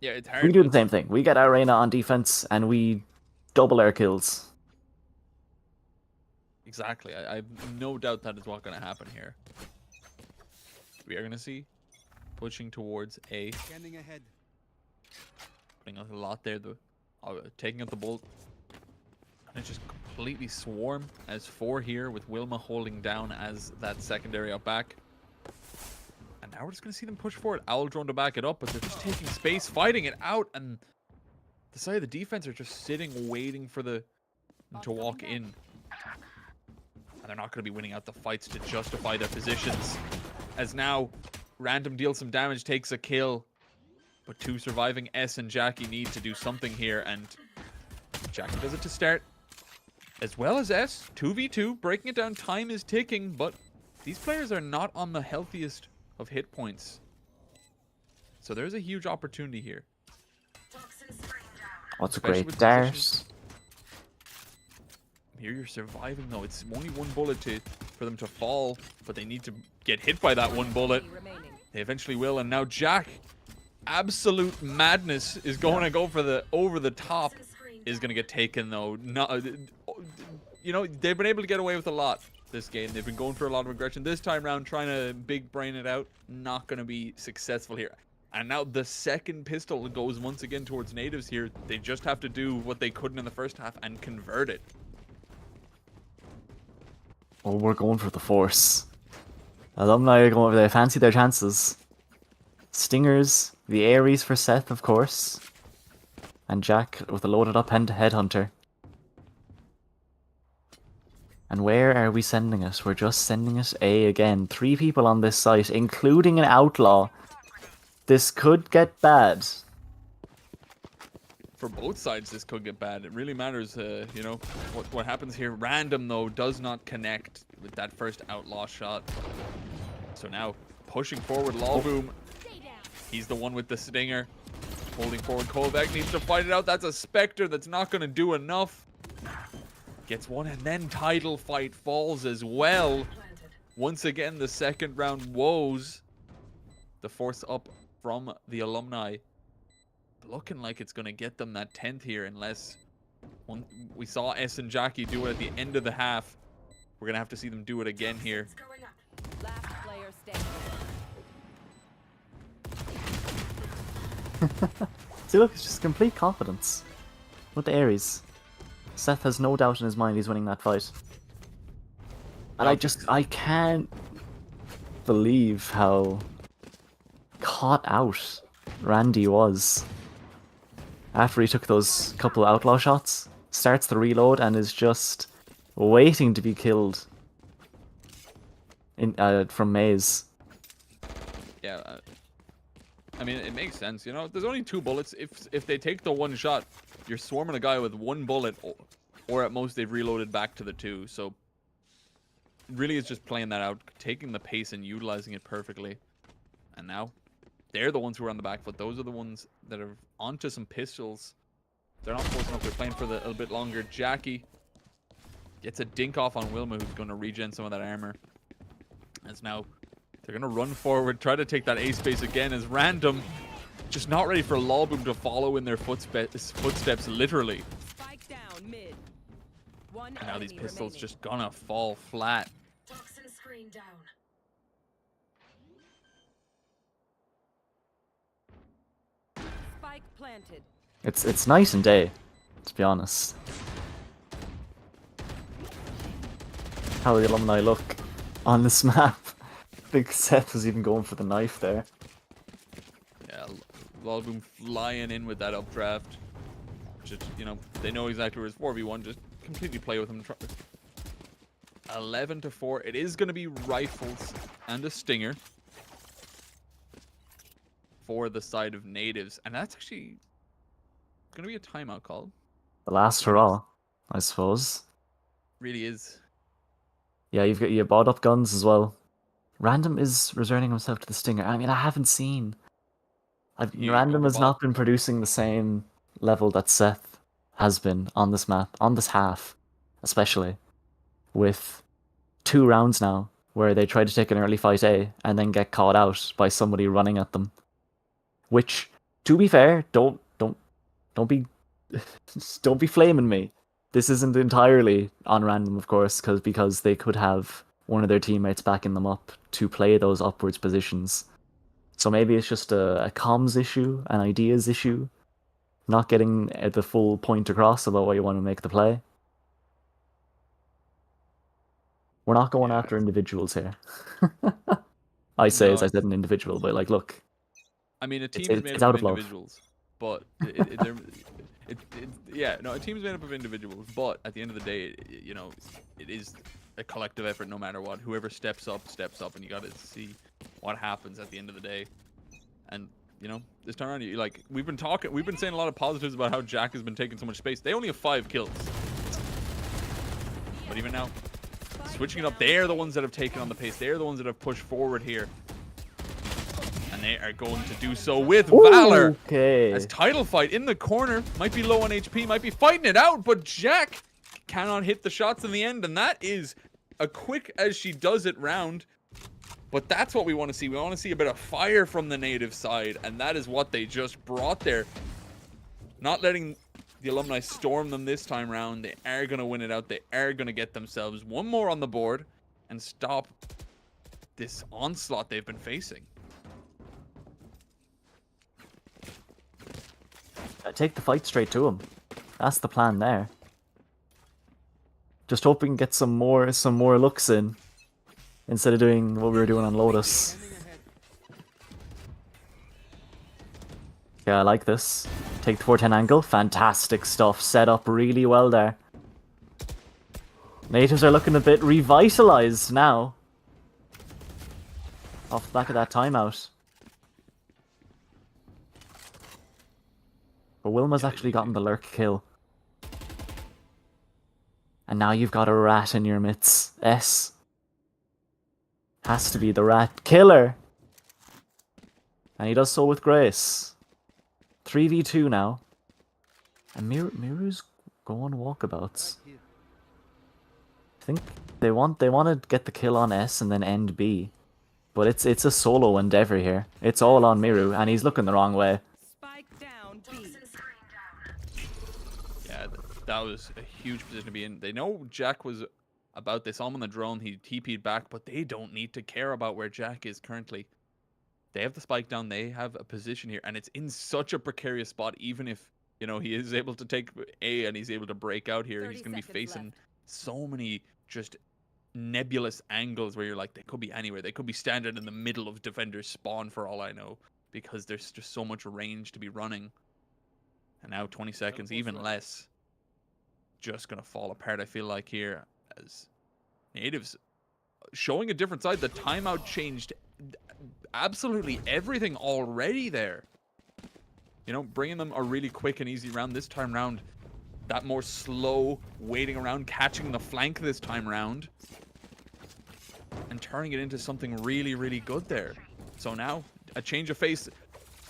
Yeah, it's hard. We can do the same thing. We get our Reyna on defense and we double our kills. Exactly. I have no doubt that is what's going to happen here. We are going to see pushing towards A. Scanning ahead. Putting out a lot there. Taking out the bolt. And just completely swarm as 4 here with Wilma holding down as that secondary up back. And now we're just going to see them push forward. Owl drone to back it up, but they're just taking space, fighting it out. And the side of the defense are just sitting, waiting for them to walk in. And they're not going to be winning out the fights to justify their positions. As now, Random deals some damage, takes a kill. But 2 surviving S and Jackie need to do something here. And Jackie does it to start. As well as S, 2v2, breaking it down. Time is ticking, but these players are not on the healthiest of hit points. So there's a huge opportunity here. What's a Especially great with dart? positions. Here you're surviving though. It's only one bullet for them to fall, but they need to get hit by that one bullet. Remaining. They eventually will, and now Jack, absolute madness, is going to go for the over the top. Is going to get taken though. No, you know, they've been able to get away with a lot this game. They've been going for a lot of aggression. This time around, trying to big brain it out, not going to be successful here. And now the second pistol goes once again towards Nativz here. They just have to do what they couldn't in the first half and convert it. Oh, we're going for the force. Alumni are going, they fancy their chances. Stingers, the Ares for Seth, of course. And Jack with a loaded up headhunter. And where are we sending it? We're just sending it A again. 3 people on this site, including an outlaw. This could get bad. For both sides, this could get bad. It really matters, you know, what happens here. Random, though, does not connect with that first outlaw shot. So now, pushing forward, Lawboom. He's the one with the stinger. Holding forward, Kolbeck needs to fight it out. That's a Spectre that's not going to do enough. Gets one, and then Tidal Fight falls as well. Once again, the second round woes. The force up from the Alumni. Looking like it's going to get them that 10th here, unless we saw S and Jackie do it at the end of the half. We're going to have to see them do it again here. Last player standing. See, look, it's just complete confidence. With the Ares. Seth has no doubt in his mind he's winning that fight. And I can't believe how caught out Randy was. After he took those couple outlaw shots, starts the reload and is just waiting to be killed from Maze. Yeah, I mean, it makes sense, you know. There's only 2 bullets. If they take the one shot, you're swarming a guy with 1 bullet, or at most they've reloaded back to the 2. So really, it's just playing that out, taking the pace and utilizing it perfectly. And now they're the ones who are on the back foot. Those are the ones that are onto some pistols. They're not forcing up. They're playing for a little bit longer. Jackie gets a dink off on Wilma, who's going to regen some of that armor. As now they're going to run forward, try to take that A space again as Random. Just not ready for Lawboom to follow in their footsteps, literally. Spike down mid. One And now these enemy pistols remaining. just gonna fall flat. Toxin screen down. Spike planted. It's night and day, to be honest. How the Alumni look on this map. Big Seth was even going for the knife there. Yeah, Lawboom flying in with that updraft. Just, you know, they know exactly where it's 4v1. Just completely play with him. 11-4. It is going to be rifles and a stinger for the side of Nativz. And that's actually going to be a timeout call. The last hurrah, I suppose. Really is. Yeah, you've got your bought up guns as well. Random is reserving himself to the stinger. I mean, I haven't seen. Random has not been producing the same level that Seth has been on this map, on this half, especially. With 2 rounds now, where they try to take an early fight A and then get caught out by somebody running at them. Which, to be fair, don't be don't be flaming me. This isn't entirely on Random, of course, because they could have one of their teammates backing them up to play those upwards positions. So maybe it's just a comms issue, an ideas issue, not getting the full point across about why you want to make the play. We're not going after individuals here. I say, as I said, an individual, but like, look. I mean, a team is made up of individuals, but yeah, no, a team is made up of individuals, but at the end of the day, you know, it is a collective effort no matter what. Whoever steps up, and you got to see what happens at the end of the day. And, you know, this time around, like, we've been saying a lot of positives about how Jack has been taking so much space. They only have 5 kills. But even now, switching it up, they're the ones that have taken on the pace. They're the ones that have pushed forward here. And they are going to do so with Valor. Okay. As Title Fight in the corner, might be low on HP, might be fighting it out, but Jack cannot hit the shots in the end, and that is a quick as she does it round. But that's what we want to see. We want to see a bit of fire from the Nativz side, and that is what they just brought there. Not letting the Alumni storm them this time round. They are going to win it out. They are going to get themselves one more on the board and stop this onslaught they've been facing. Take the fight straight to him. That's the plan there. Just hope we can get some more looks in instead of doing what we were doing on Lotus. Yeah, I like this. Take the 410 angle. Fantastic stuff. Set up really well there. Nativz are looking a bit revitalized now. Off the back of that timeout. But Wilma's actually gotten the lurk kill. And now you've got a rat in your midst. S. Has to be the rat killer. And he does so with grace. 3v2 now. And Miru's going walkabouts. I think they want to get the kill on S and then end B. But it's a solo endeavor here. It's all on Miru, and he's looking the wrong way. Spike down B. Yeah, that was a huge position to be in. They know Jack was about this. I'm on the drone. He TP'd back, but they don't need to care about where Jack is currently. They have the spike down. They have a position here, and it's in such a precarious spot. Even if, you know, he is able to take A and he's able to break out here, he's going to be facing so many just nebulous angles where you're like, they could be anywhere. They could be standing in the middle of defender's spawn for all I know, because there's just so much range to be running. And now 20 seconds, even less. Just going to fall apart, I feel like, here, as Nativz showing a different side. The timeout changed absolutely everything already there. You know, bringing them a really quick and easy round this time round. That more slow, waiting around, catching the flank this time round. And turning it into something really, really good there. So now, a change of face.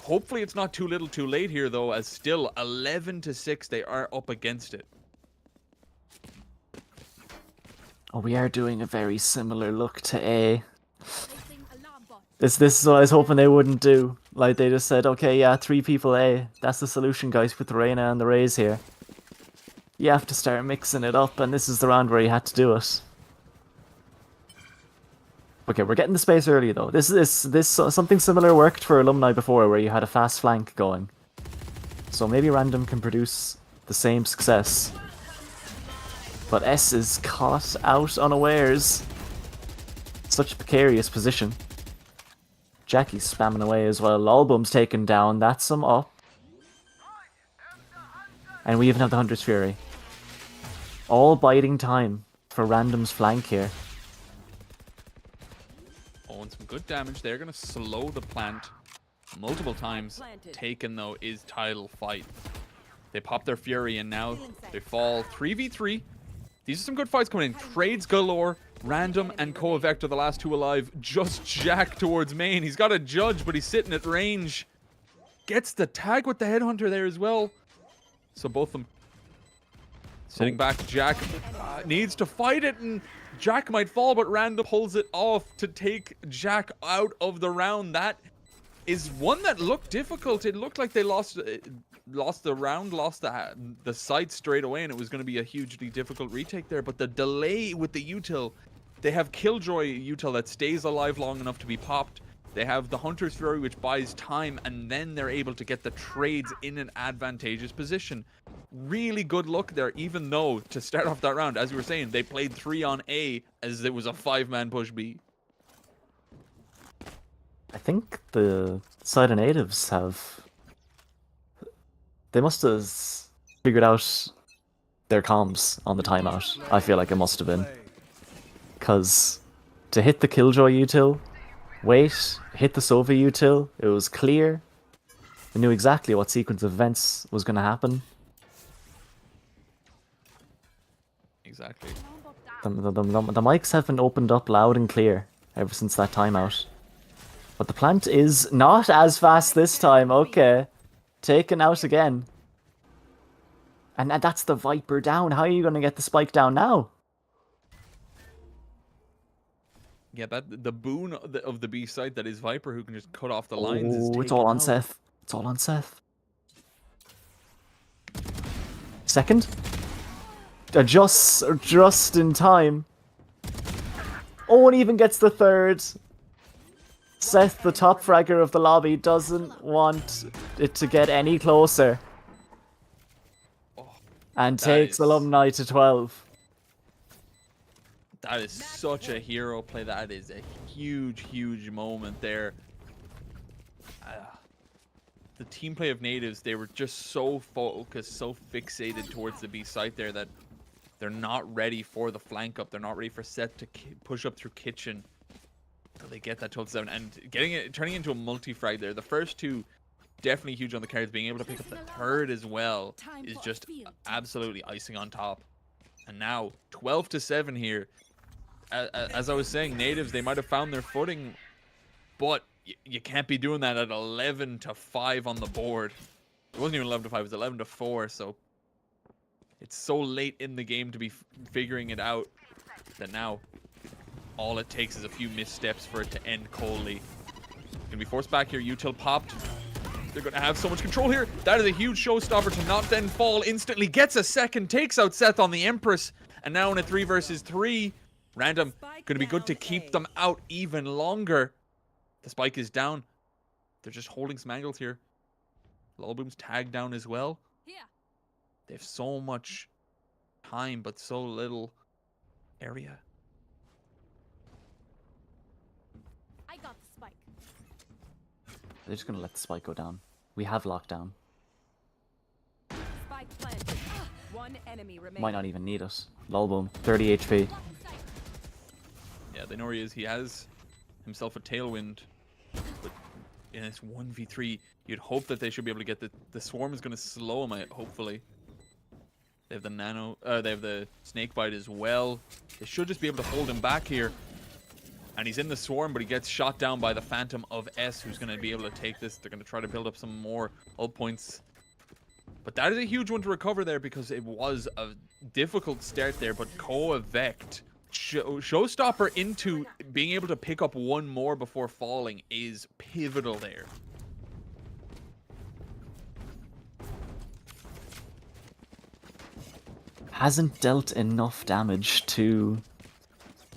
Hopefully it's not too little too late here, though, as still 11-6, they are up against it. Oh, we are doing a very similar look to A. This is what I was hoping they wouldn't do. Like, they just said, okay, yeah, 3 people A. That's the solution, guys, with the Reyna and the Raze here. You have to start mixing it up, and this is the round where you had to do it. Okay, we're getting the space early, though. This something similar worked for Alumni before, where you had a fast flank going. So maybe Random can produce the same success. But S is caught out unawares. Such a precarious position. Jackie's spamming away as well. Album's taken down. That's him up. And we even have the Hunter's Fury. All biding time for Random's flank here. Oh, and some good damage. They're going to slow the plant multiple times. Taken, though, is title fight. They pop their Fury, and now they fall 3v3. These are some good fights coming in. Trades galore. Random and Koevect are the last 2 alive. Just Jack towards main. He's got a judge, but he's sitting at range. Gets the tag with the Headhunter there as well. So both of them sitting back. Jack needs to fight it, and Jack might fall, but Random pulls it off to take Jack out of the round. That is one that looked difficult. It looked like they lost the round, lost the sight straight away, and it was going to be a hugely difficult retake there. But the delay with the util, they have Killjoy util that stays alive long enough to be popped. They have the Hunter's Fury, which buys time, and then they're able to get the trades in an advantageous position. Really good look there, even though, to start off that round, as we were saying, they played 3 on A as it was a 5-man push B. I think the side of Nativz have... They must have figured out their comms on the timeout. I feel like it must have been. Because to hit the Killjoy util, wait, hit the Sova util, it was clear. They knew exactly what sequence of events was going to happen. Exactly. The mics haven't opened up loud and clear ever since that timeout. But the plant is not as fast this time, okay. Taken out again. And that's the Viper down. How are you going to get the spike down now? Yeah, that the boon of the B site that is Viper, who can just cut off the lines. Is Oh, it's all on taken out. Seth. It's all on Seth. Second. Adjusts just in time. Owen even gets the third. Seth, the top fragger of the lobby, doesn't want it to get any closer. And takes Alumni to 12. That is such a hero play. That is a huge, huge moment there. The team play of Nativz, they were just so focused, so fixated towards the B site there that they're not ready for the flank up. They're not ready for Seth to push up through kitchen. So they get that 12-7 and turning into a multi-frag there. The first two definitely huge on the cards. Being able to pick up the third as well is just absolutely icing on top. And now 12-7 here. As I was saying, Nativz, they might have found their footing, but you can't be doing that at 11-5 on the board. It wasn't even 11-5, it was 11-4, so it's so late in the game to be figuring it out that now all it takes is a few missteps for it to end coldly. Gonna be forced back here. Util popped. They're gonna have so much control here. That is a huge showstopper to not then fall instantly. Gets a second, takes out Seth on the Empress, and now in a 3 versus 3. Random gonna be good to keep them out even longer. The spike is down. They're just holding some angles here. Lulboom's tagged down as well. They have so much time, but so little area. I got the spike. They're just going to let the spike go down. We have lockdown. Spike planted. One enemy remaining. Might not even need us. Lulboom, 30 HP. Yeah, they know where he is. He has himself a tailwind. But in this 1v3, you'd hope that they should be able to get the swarm is going to slow him, hopefully. They have the nano, they have the snake bite as well. They should just be able to hold him back here. And he's in the swarm, but he gets shot down by the Phantom of S, who's going to be able to take this. They're going to try to build up some more ult points. But that is a huge one to recover there because it was a difficult start there. But co-evect, showstopper into being able to pick up one more before falling is pivotal there. Hasn't dealt enough damage to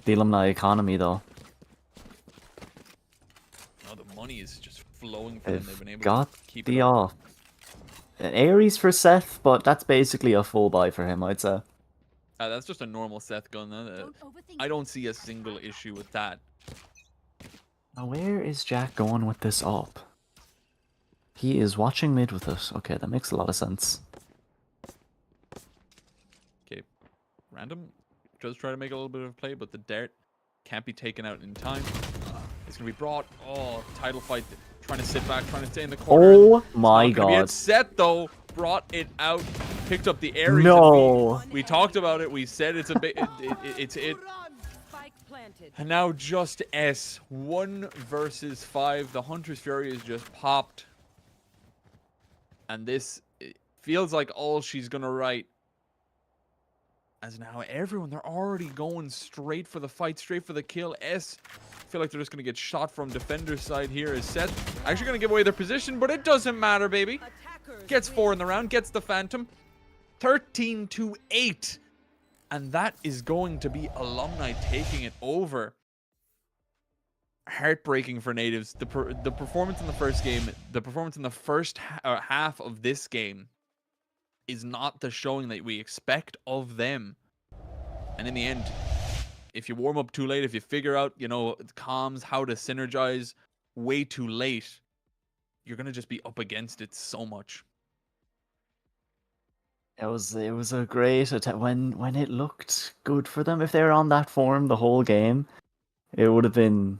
the Alumni economy, though. No, the money is just flowing for them. They've been able Got to keep the it up. off. An Ares for Seth, but that's basically a full buy for him, I'd say. That's just a normal Seth gun. I don't see a single issue with that. Now, where is Jack going with this op? He is watching mid with us. Okay, that makes a lot of sense. Okay, Random does try to make a little bit of a play, but the dart can't be taken out in time. It's going to be brought. Oh, title fight. Trying to sit back, trying to stay in the corner. Oh my god. Set though, brought it out, picked up the Ares. No. We talked about it. We said it's a bit. It's it. And now just S 1 versus 5. The Hunter's Fury is just popped, and this feels like all she's gonna write. As now everyone, they're already going straight for the fight, straight for the kill. S, I feel like they're just going to get shot from defender's side here. Is Seth actually going to give away their position, but it doesn't matter, baby. Gets 4 in the round, gets the Phantom. 13-8. And that is going to be Alumni taking it over. Heartbreaking for Nativz. The performance in the first game, the performance in the first half of this game is not the showing that we expect of them. And in the end, if you warm up too late, if you figure out, you know, comms, how to synergize way too late, you're going to just be up against it so much. It was a great attempt when it looked good for them. If they were on that form the whole game, it would have been.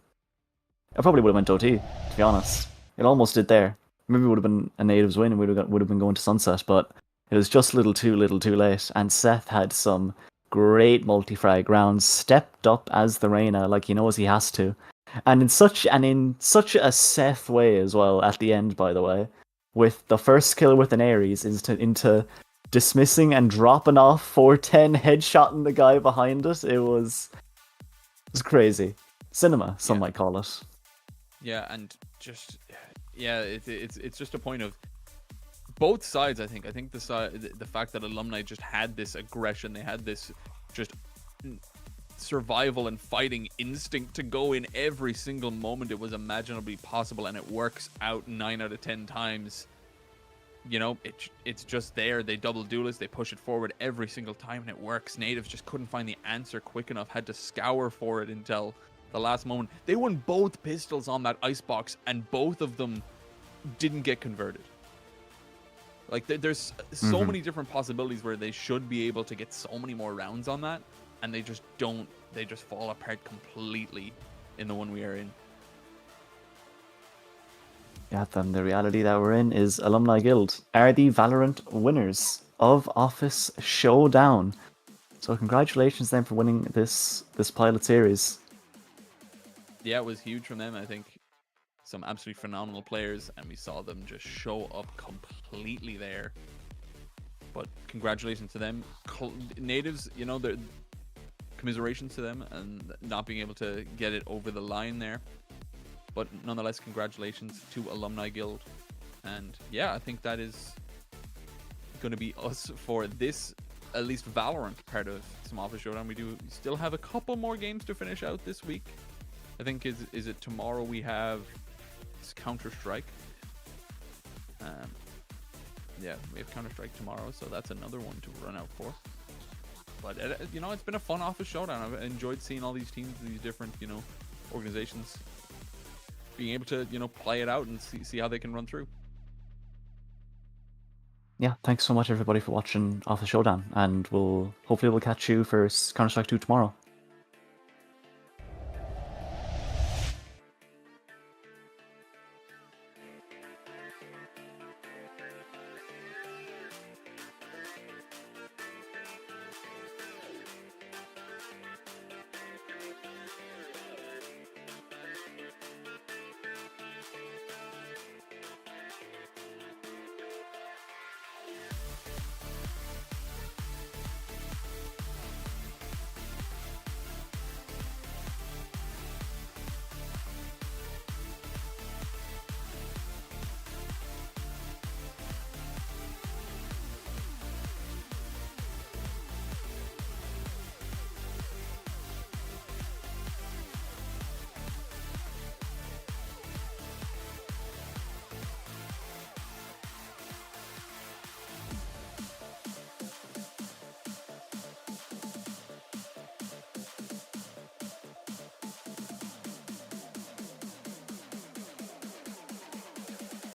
It probably would have went OT, to be honest. It almost did there. Maybe it would have been a Nativz win and would have been going to sunset, but it was just a little too late. And Seth had some great multi-frag rounds, stepped up as the Reyna, like he knows he has to. And in such a Seth way as well at the end, by the way, with the first kill with an Ares into dismissing and dropping off 410, headshotting the guy behind it. It was crazy. Cinema, some might call it. Yeah, and just it's just a point of both sides. I think the fact that Alumni just had this aggression, they had this just survival and fighting instinct to go in every single moment it was imaginably possible, and it works out 9 out of 10 times. You know, it's just there. They double duelist, they push it forward every single time, and it works. Nativz just couldn't find the answer quick enough, had to scour for it until the last moment. They won both pistols on that icebox, and both of them didn't get converted. Like, there's so many different possibilities where they should be able to get so many more rounds on that, and they just don't. They just fall apart completely in the one we are in. Yeah, then the reality that we're in is Alumni Guild are the Valorant winners of Office Showdown. So congratulations then for winning this pilot series. Yeah, it was huge from them. I think some absolutely phenomenal players, and we saw them just show up completely there. But congratulations to them. Nativz, you know, commiserations to them and not being able to get it over the line there. But nonetheless, congratulations to Alumni Guild. And yeah, I think that is going to be us for this, at least Valorant part of some Office Showdown. We still have a couple more games to finish out this week. I think is it tomorrow we have Counter-Strike. Yeah, we have Counter-Strike tomorrow, so that's another one to run out for. But you know, it's been a fun Office Showdown. I've enjoyed seeing all these teams, these different, you know, organizations being able to, you know, play it out and see how they can run through. Yeah, thanks so much everybody for watching Office Showdown, and hopefully we'll catch you for Counter-Strike 2 tomorrow.